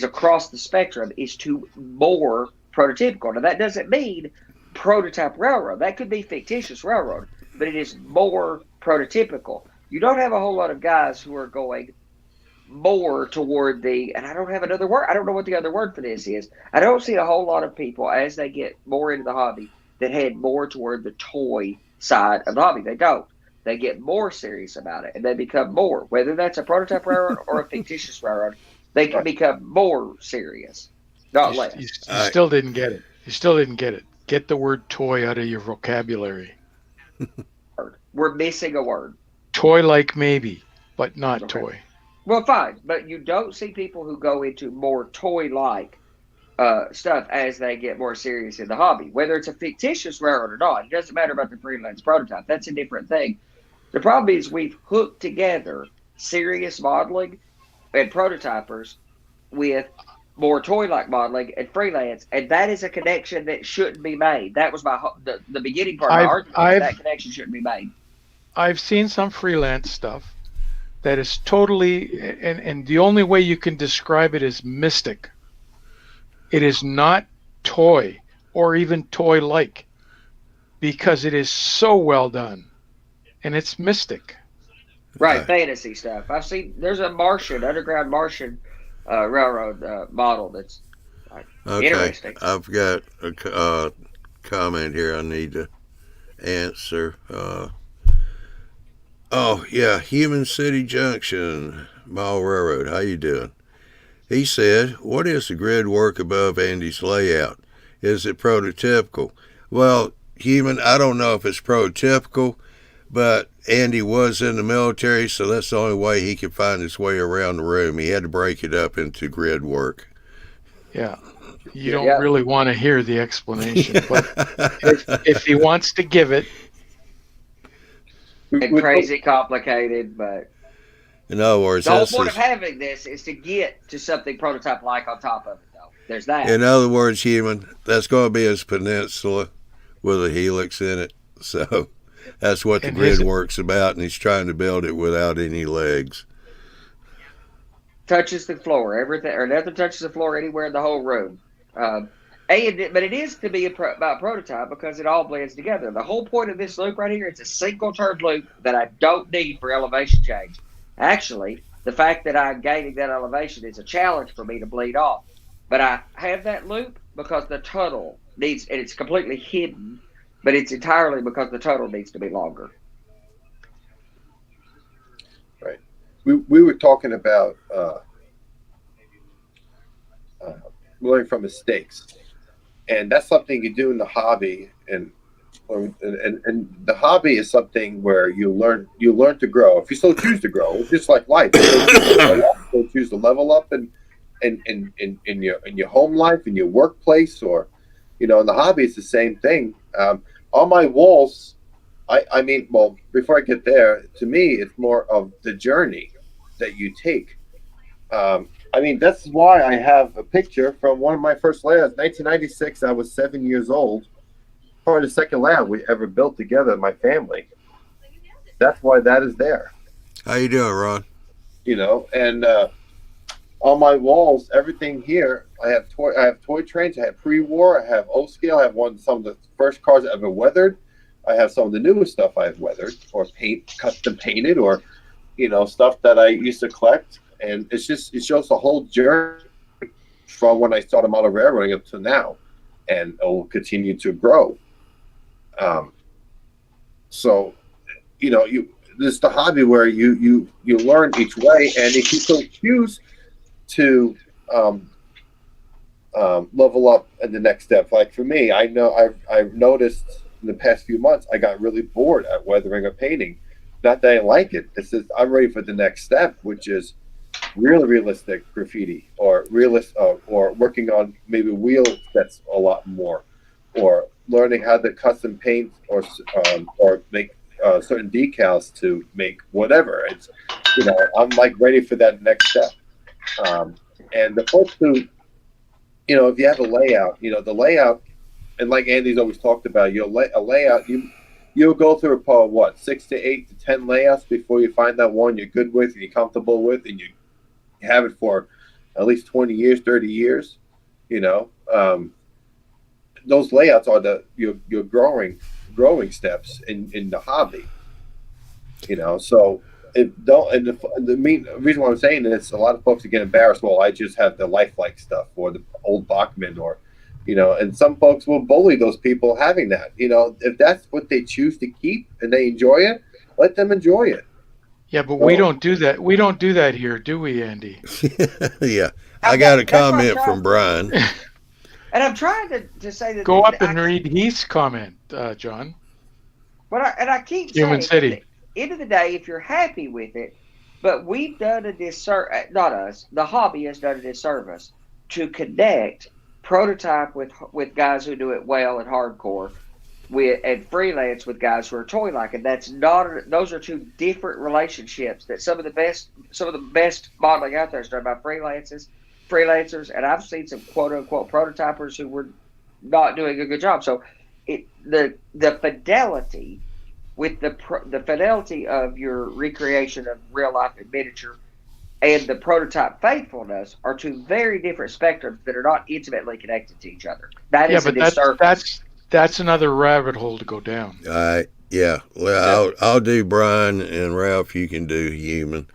across the spectrum is to more prototypical. Now that doesn't mean prototype railroad. That could be fictitious railroad, but it is more prototypical. You don't have a whole lot of guys who are going more toward and I don't have another word. I don't know what the other word for this is. I don't see a whole lot of people as they get more into the hobby that head more toward the toy side of the hobby. They don't. They get more serious about it and they become more, whether that's a prototype railroad or a fictitious railroad, they can become more serious, not less. You still didn't get it. You still didn't get it. Get the word toy out of your vocabulary. We're missing a word. Toy-like maybe, but not Okay. toy. Well, fine, but you don't see people who go into more toy-like stuff as they get more serious in the hobby, whether it's a fictitious railroad or not. It doesn't matter about the freelance prototype. That's a different thing. The problem is we've hooked together serious modeling and prototypers with more toy-like modeling and freelance, and that is a connection that shouldn't be made. That was the beginning part of my argument. That connection shouldn't be made. I've seen some freelance stuff that is totally, and the only way you can describe it is mystic. It is not toy or even toy-like because it is so well done, and it's mystic. Right, Okay. fantasy stuff. I've seen there's a underground Martian railroad model that's Okay, Interesting. I've got a comment here I need to answer. Oh yeah, Human City Junction, Mile Railroad. How you doing? He said, "What is the grid work above Andy's layout? Is it prototypical?" Well, Human, I don't know if it's prototypical, but Andy was in the military, so that's the only way he could find his way around the room. He had to break it up into grid work. Yeah. You don't Yeah. really want to hear the explanation, but if he wants to give it, And crazy complicated, but In other words, the whole this point is, of having this is to get to something prototype like on top of it, though. There's that. in other words, Human, that's going to be his peninsula with a helix in it. So that's what the And grid his- work's about, and he's trying to build it without any legs. Touches the floor, everything, or nothing touches the floor anywhere in the whole room. But it is to be about prototype because it all blends together. The whole point of this loop right here, it's a single turn loop that I don't need for elevation change. Actually, the fact that I'm gaining that elevation is a challenge for me to bleed off. But I have that loop because the tunnel needs, and it's completely hidden, but it's entirely because the tunnel needs to be longer. We were talking about learning from mistakes, and that's something you do in the hobby, and the hobby is something where you learn to grow if you still choose to grow. It's just like life. You still choose to level up in your home life, in your workplace, or in the hobby. It's the same thing. On my walls, I mean, well, before I get there, to me, it's more of the journey that you take. I mean, that's why I have a picture from one of my first layouts, 1996. I was 7 years old. Probably the second layout we ever built together, my family. That's why that is there. How you doing, Ron? And on my walls, everything here, I have toy trains, I have pre-war, I have O-scale, I have some of the first cars I ever weathered. I have some of the newest stuff I've weathered or custom painted, or stuff that I used to collect. And it shows the whole journey from when I started model railroading up to now, and it will continue to grow. So this is the hobby where you learn each way, and if you so choose to level up in the next step. Like for me, I know I've noticed in the past few months I got really bored at weathering or painting. Not that I like it. It's just I'm ready for the next step, which is realistic graffiti, or or working on maybe wheel sets a lot more, or learning how to custom paint or make certain decals to make whatever. It's I'm like ready for that next step. And the folks who if you have a layout, the layout, and like Andy's always talked about, a layout, you'll go through probably 6 to 8 to 10 layouts before you find that one you're good with and you're comfortable with, and you have it for at least 20 years, 30 years. Those layouts are your growing steps in the hobby. So the reason why I'm saying this, a lot of folks get embarrassed. Well, I just have the lifelike stuff or the old Bachman, or and some folks will bully those people having that. If that's what they choose to keep and they enjoy it, let them enjoy it. yeah, but we don't do that. We don't do that here, do we, Andy? Yeah. I got a comment from Brian. And I'm trying to say that. Go up and read Heath's comment, John. But I keep Human saying, City. at the end of the day, if you're happy with it, but we've done a disservice, not us, the hobby has done a disservice to connect prototype with guys who do it well and hardcore, and freelance with guys who are toy-like, and those are two different relationships. That some of the best modeling out there is done by freelancers, and I've seen some quote-unquote prototypers who were not doing a good job. So the fidelity with the fidelity of your recreation of real life and miniature, and the prototype faithfulness are two very different spectrums that are not intimately connected to each other. That is a disservice. That's another rabbit hole to go down. Yeah. Well, I'll do Brian, and Ralph, you can do Human.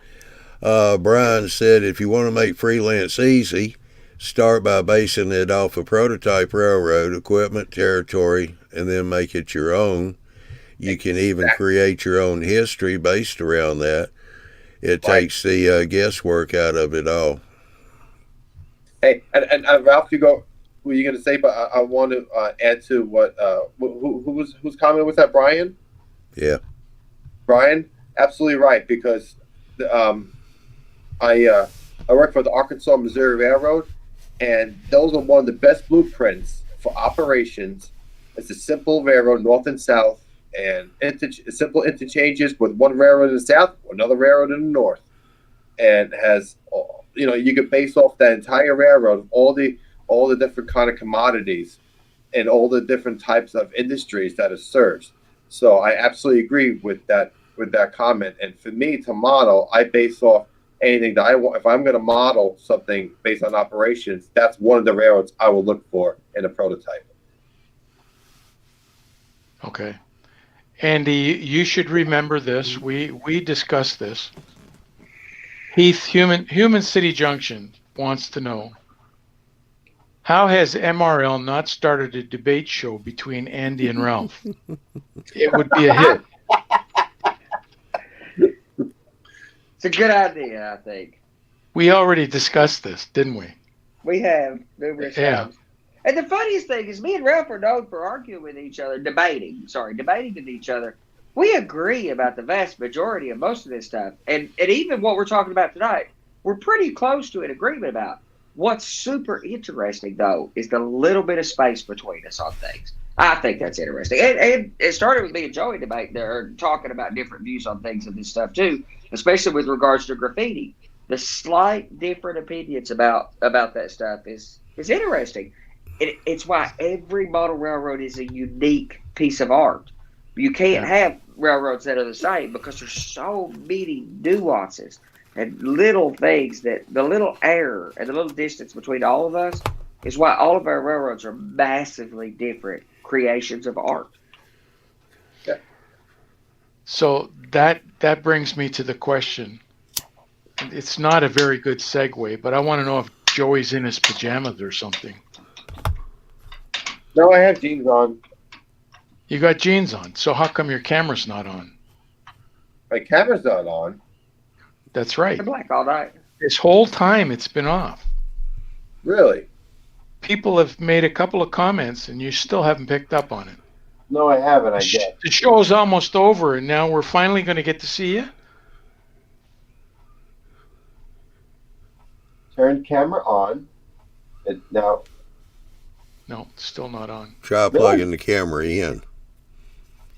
Brian said, if you want to make freelance easy, start by basing it off a prototype railroad, equipment, territory, and then make it your own. You can even create your own history based around that. It takes the guesswork out of it all. Hey, and Ralph, were you going to say? But I want to add to what whose comment was that? Brian. Yeah. Brian, absolutely right. Because I work for the Arkansas Missouri Railroad, and those are one of the best blueprints for operations. It's a simple railroad, north and south, and simple interchanges with one railroad in the south, another railroad in the north, and has you can base off that entire railroad all the different kind of commodities and all the different types of industries that it serves. So I absolutely agree with that comment. And for me to model, I base off anything that I want. If I'm going to model something based on operations, that's one of the railroads I will look for in a prototype. Okay. Andy, you should remember this. We discussed this. Heath, Human City Junction wants to know, how has MRL not started a debate show between Andy and Ralph? It would be a hit. It's a good idea, I think. We already discussed this, didn't we? We have numerous times. And the funniest thing is me and Ralph are known for arguing with each other, debating with each other. We agree about the vast majority of most of this stuff. And even what we're talking about tonight, we're pretty close to an agreement about. What's super interesting, though, is the little bit of space between us on things. I think that's interesting. And it started with me and Joey debate there, talking about different views on things and this stuff, too, especially with regards to graffiti. The slight different opinions about that stuff is interesting. It's why every model railroad is a unique piece of art. You can't have railroads that are the same because there's so many nuances and little things that the little error and the little distance between all of us is why all of our railroads are massively different creations of art. Okay. So that brings me to the question. It's not a very good segue, but I want to know if Joey's in his pajamas or something. No, I have jeans on. You got jeans on, so how come your camera's not on? My camera's not on. That's right. I'm black all night. This whole time it's been off. Really? People have made a couple of comments and you still haven't picked up on it. No, I haven't, I guess. The show's almost over and now we're finally going to get to see you? Turn camera on. Now. No, it's still not on. Try plugging the camera in.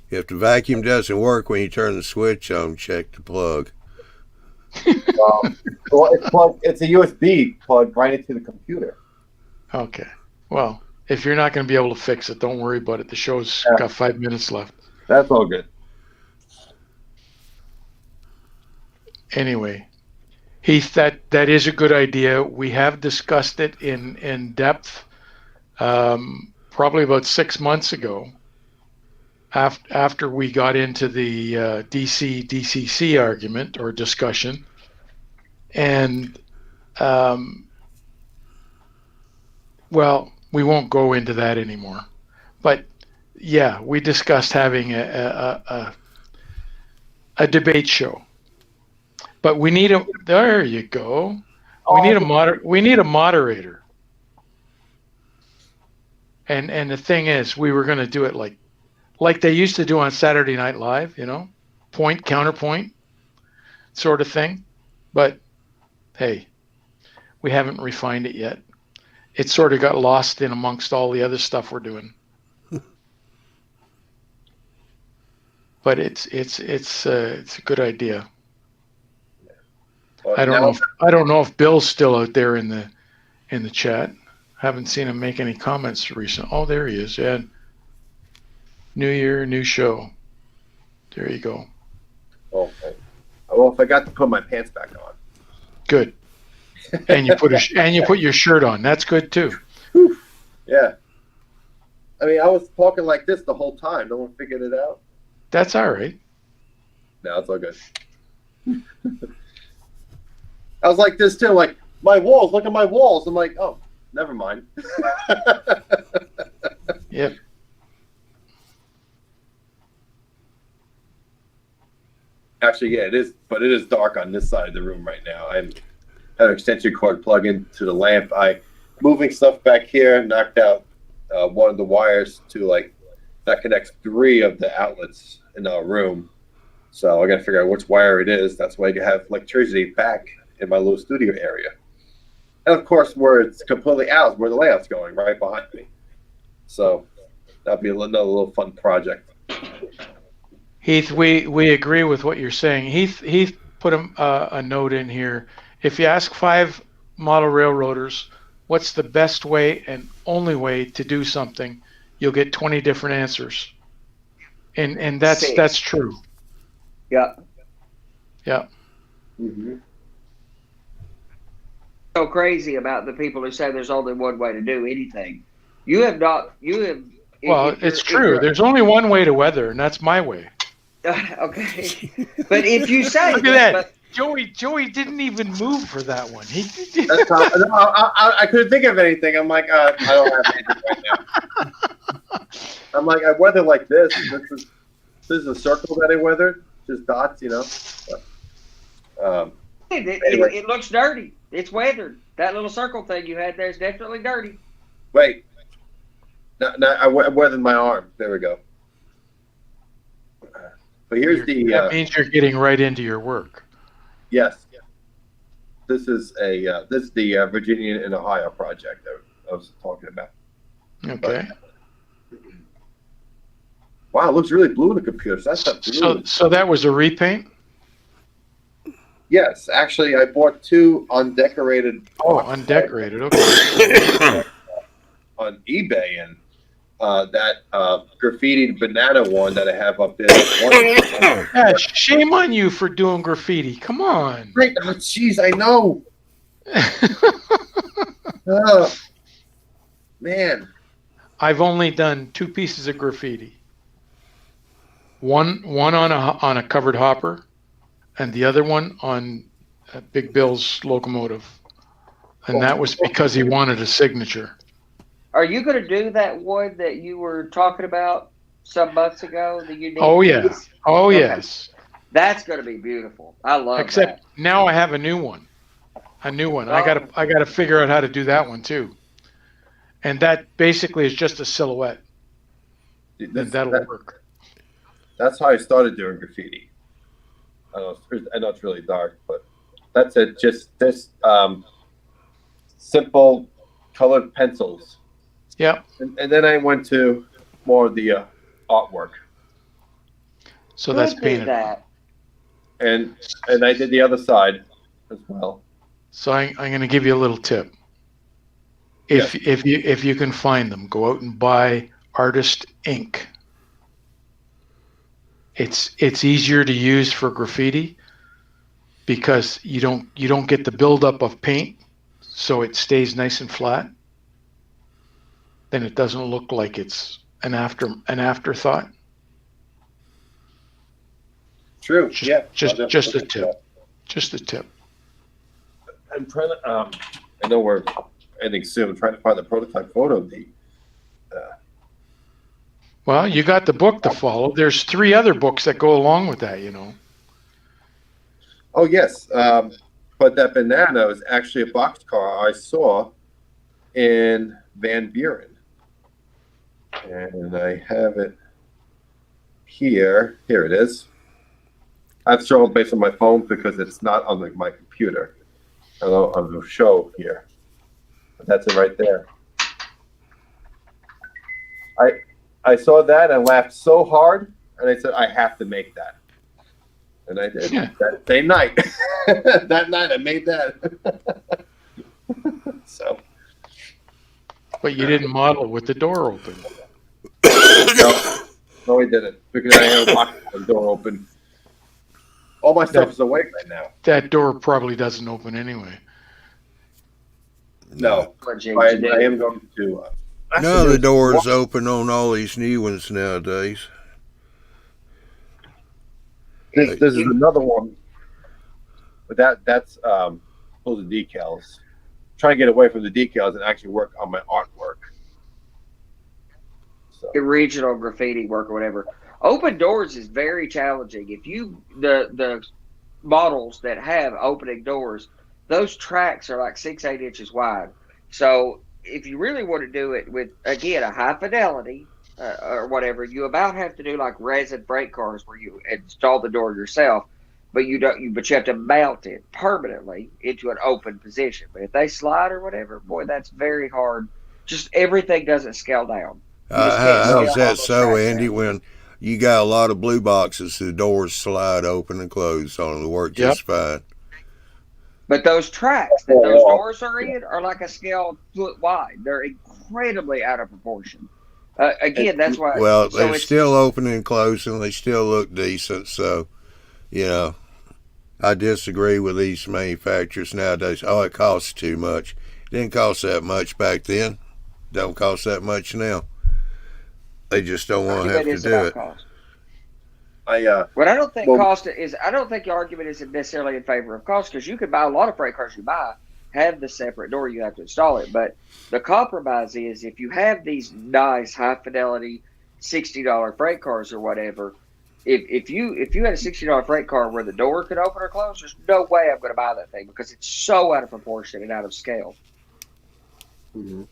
If the vacuum doesn't work when you turn the switch on, check the plug. Well, it's a USB plug right into the computer. Okay. Well, if you're not going to be able to fix it, don't worry about it. The show's got 5 minutes left. That's all good. Anyway, Heath, that is a good idea. We have discussed it in depth probably about 6 months ago after we got into the DCC argument or discussion. And, well, we won't go into that anymore. But, yeah, we discussed having a debate show. But we need there you go. We need a moderator. And the thing is, we were going to do it like they used to do on Saturday Night Live, point, counterpoint sort of thing. But hey, we haven't refined it yet. It sort of got lost in amongst all the other stuff we're doing. But it's a good idea. Well, I don't know if Bill's still out there in the chat. Haven't seen him make any comments recently. Oh, there he is. Yeah. New year, new show. There you go. Okay. Well, I forgot to put my pants back on. Good. And you put your shirt on. That's good too. Yeah. I mean, I was talking like this the whole time. No one figured it out. That's all right. No, it's all good. I was like this too. Like, my walls. Look at my walls. I'm like, oh, Never mind. Yep. Actually, yeah, it is, but it is dark on this side of the room right now. I have an extension cord plug into the lamp. I moving stuff back here, knocked out one of the wires to like that connects 3 of the outlets in our room. So I got to figure out which wire it is. That's why I can have electricity back in my little studio area. And of course, where it's completely out is where the layout's going, right behind me. So that'd be another little fun project. Heath, we agree with what you're saying. Heath put a note in here. If you ask 5 model railroaders what's the best way and only way to do something, you'll get 20 different answers. And that's true. Yeah. Yeah. Mm-hmm. So crazy about the people who say there's only one way to do anything. You have not. You have. Well, it's true. There's only one way to weather, and that's my way. Okay, but if you say Look at that. Joey didn't even move for that one. That's how, no, I couldn't think of anything. I'm like, I don't have anything right now. I'm like, I weather like this. This is a circle that I weathered, just dots, you know. Anyway. It looks dirty. It's weathered. That little circle thing you had there is definitely dirty. Wait. No, I weathered my arm. There we go. But here's that means you're getting right into your work. Yes. This is the Virginia and Ohio project that I was talking about. Okay. Wow, it looks really blue in the computer. So that's not blue. So that was a repaint? Yes, actually, I bought 2 undecorated. Oh, undecorated. Okay. On eBay, and that graffitied banana one that I have up there. Yeah, shame on you for doing graffiti. Come on. Great. Oh, jeez, I know. Oh, man. I've only done 2 pieces of graffiti. One on a covered hopper, and the other one on Big Bill's locomotive. And that was because he wanted a signature. Are you going to do that one that you were talking about some months ago? The unique. Oh yeah. piece? Oh Okay. yes. That's going to be beautiful. I love Except now I have a new one. I gotta figure out how to do that one too. And that basically is just a silhouette. And that'll work. That's how I started doing graffiti. I know it's really dark, but that's it. Just this simple colored pencils. Yeah. And then I went to more of the artwork. So that. that's Who did painted. that? And I did the other side as well. So I'm going to give you a little tip. If you can find them, go out and buy Artist ink. It's easier to use for graffiti because you don't get the buildup of paint, so it stays nice and flat. Then it doesn't look like it's an afterthought. True. Just a tip. Just a tip. I'm trying to. I know we're ending soon. I'm trying to find the prototype photo of the. Well, you got the book to follow. There's 3 other books that go along with that, you know. Oh yes, but that banana is actually a boxcar I saw in Van Buren, and I have it here. Here it is. I have to show it based on my phone because it's not on my computer. I'll show here. But that's it right there. I saw that and laughed so hard, and I said, I have to make that. And I did. Yeah. That same night. That night I made that. So. But you didn't model with the door open. No, I didn't. Because I have a box with the door open. All my stuff is awake right now. That door probably doesn't open anyway. No. What you I do. am going to. Now the door's open on all these new ones nowadays. This is another one. But that's those are decals. trying to get away from the decals and actually work on my artwork. So, Original graffiti work or whatever. Open doors is very challenging. If you the models that have opening doors, those tracks are like 6-8 inches wide. So if you really want to do it with, again, a high fidelity or whatever, you about have to do like resin freight cars where you install the door yourself, but you have to mount it permanently into an open position. But if they slide or whatever, boy, that's very hard. Just everything doesn't scale down. You just can't How's scale all that those so, tracks Andy? down. When you got a lot of blue boxes, the doors slide open and close on it, work just fine. But those tracks that those doors are in are like a scale foot wide. They're incredibly out of proportion. Again, that's why. Well, so they're it's still opening and closing. They still look decent. So, you know, I disagree with these manufacturers nowadays. Oh, it costs too much. It didn't cost that much back then. Don't cost that much now. They just don't want to have to do it. Cost. What I don't think cost is. I don't think the argument isn't necessarily in favor of cost, because you could buy a lot of freight cars you buy have the separate door, you have to install it. But the compromise is if you have these nice high fidelity $60 freight cars or whatever, if you had a $60 freight car where the door could open or close, there's no way I'm going to buy that thing because it's so out of proportion and out of scale. Mm-hmm.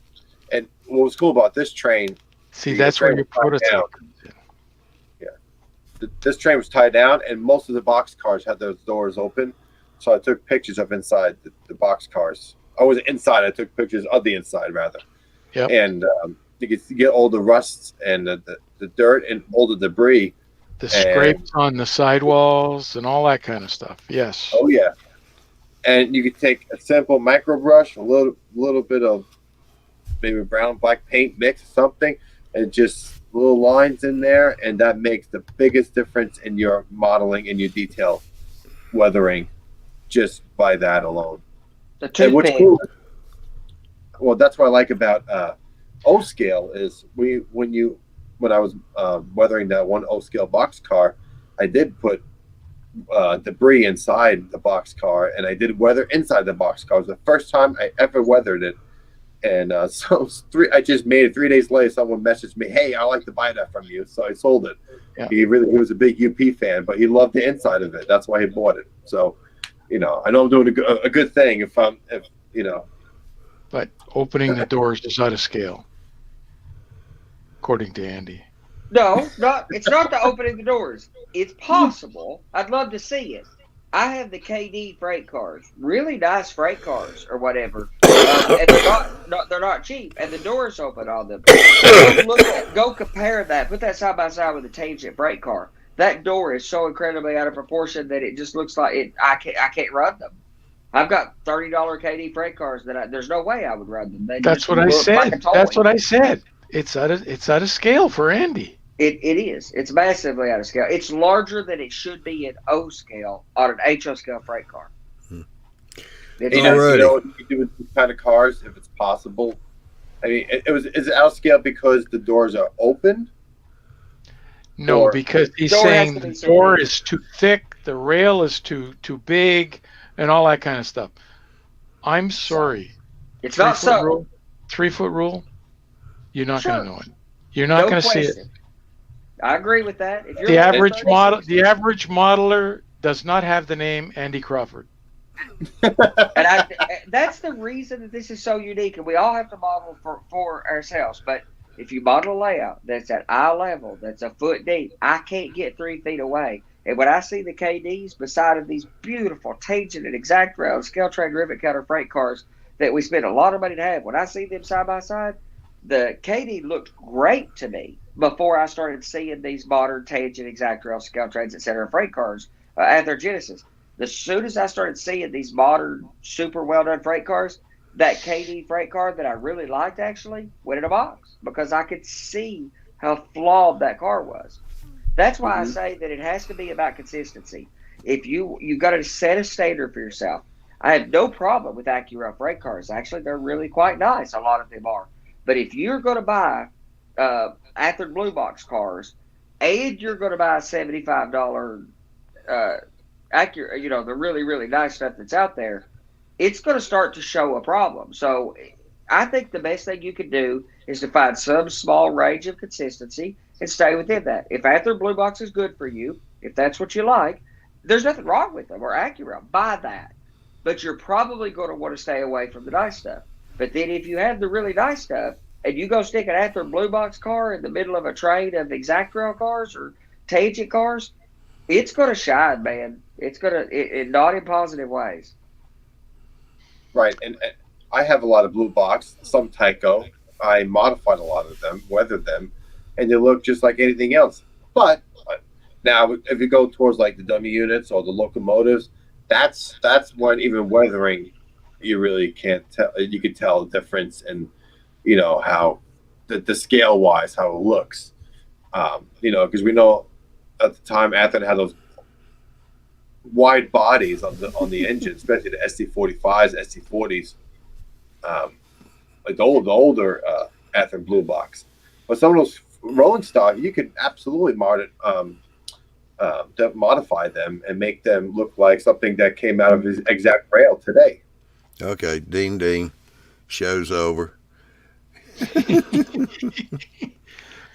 And what was cool about this train? See, that's where your prototype comes in. This train was tied down, and most of the box cars had those doors open. So I took pictures of inside the box cars. I wasn't inside; I took pictures of the inside rather. Yep. And you could get all the rusts and the dirt and all the debris. The scrapes on the sidewalls and all that kind of stuff. Yes. Oh yeah. And you could take a simple micro brush, a little bit of maybe brown black paint mix or something, and just little lines in there, and that makes the biggest difference in your modeling and your detail weathering just by that alone. And what's cool, well, that's what I like about O scale is when I was weathering that one O scale box car, I did put debris inside the box car, and I did weather inside the box car. It was the first time I ever weathered it. And so I just made it 3 days later. Someone messaged me, "Hey, I'd like to buy that from you." So I sold it. Yeah. He was a big UP fan, but he loved the inside of it. That's why he bought it. So, I know I'm doing a good thing if. But opening the doors is out of scale, according to Andy. No, it's not the opening the doors. It's possible. I'd love to see it. I have the KD freight cars, really nice freight cars or whatever, and they're not cheap, and the doors open on them. Go compare that. Put that side by side with the Tangent freight car. That door is so incredibly out of proportion that it just looks like it. I can't run them. I've got $30 KD freight cars that there's no way I would run them. That's what I said. That's what I said. It's out of scale for Andy. It is. It's massively out of scale. It's larger than it should be in O scale on an HO scale freight car. You know what you can do with these kind of cars if it's possible. I mean, is it out of scale because the doors are open? No, because he's saying the door is too thick, the rail is too big, and all that kind of stuff. I'm sorry. It's not so. 3-foot rule. You're not going to know it. You're not going to see it. I agree with that. If the average modeler does not have the name Andy Crawford. And that's the reason that this is so unique, and we all have to model for ourselves. But if you model a layout that's at eye level, that's a foot deep, I can't get 3 feet away. And when I see the KDs beside of these beautiful Tangent and Exact Rail scale train rivet cutter freight cars that we spend a lot of money to have, when I see them side by side, the KD looked great to me before I started seeing these modern Tangent, Exact Rail, scale trains, etc. freight cars at their genesis. As soon as I started seeing these modern, super well-done freight cars, that KD freight car that I really liked actually went in a box because I could see how flawed that car was. That's why I say that it has to be about consistency. If you've got to set a standard for yourself. I have no problem with Acura freight cars. Actually, they're really quite nice. A lot of them are. But if you're going to buy Athearn Blue Box cars, and you're going to buy a $75 Acura, the really, really nice stuff that's out there, it's going to start to show a problem. So I think the best thing you could do is to find some small range of consistency and stay within that. If Anther Blue Box is good for you, if that's what you like, there's nothing wrong with them, or Acura. Buy that. But you're probably going to want to stay away from the nice stuff. But then if you have the really nice stuff and you go stick an Anther Blue Box car in the middle of a train of Exact Rail cars or Tangent cars, it's going to shine, man. It's going to, not in positive ways. Right, and I have a lot of Blue Box, some Tyco. I modified a lot of them, weathered them, and they look just like anything else. But now, if you go towards like the dummy units or the locomotives, that's when even weathering, you really can't tell. You can tell the difference in, you know, how the scale wise how it looks. You know, because we know at the time Anther had those wide bodies on the engine, especially the ST45s, ST40s, like the older Anther Blue Box. But some of those rolling stock, you could absolutely modify them and make them look like something that came out of his Exact Rail today. Okay, ding ding. Show's over.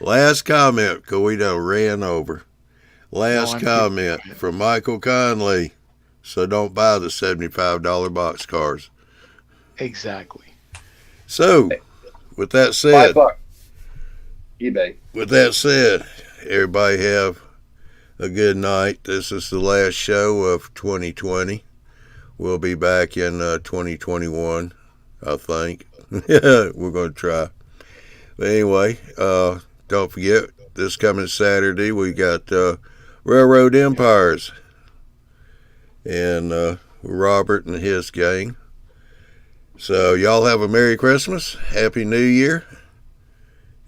Last comment, because we done ran over. Last I'm comment from Michael Conley. So don't buy the $75 boxcars. Exactly. So, with that said, $5 eBay. with that said, everybody have a good night. This is the last show of 2020. We'll be back in 2021, I think. We're going to try. But anyway, don't forget, this coming Saturday, we got Railroad Empires and Robert and his gang. So y'all have a Merry Christmas, Happy New Year,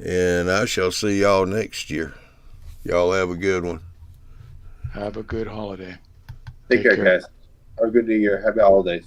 and I shall see y'all next year. Y'all have a good one. Have a good holiday. Take care, guys. Have a good New Year. Happy holidays.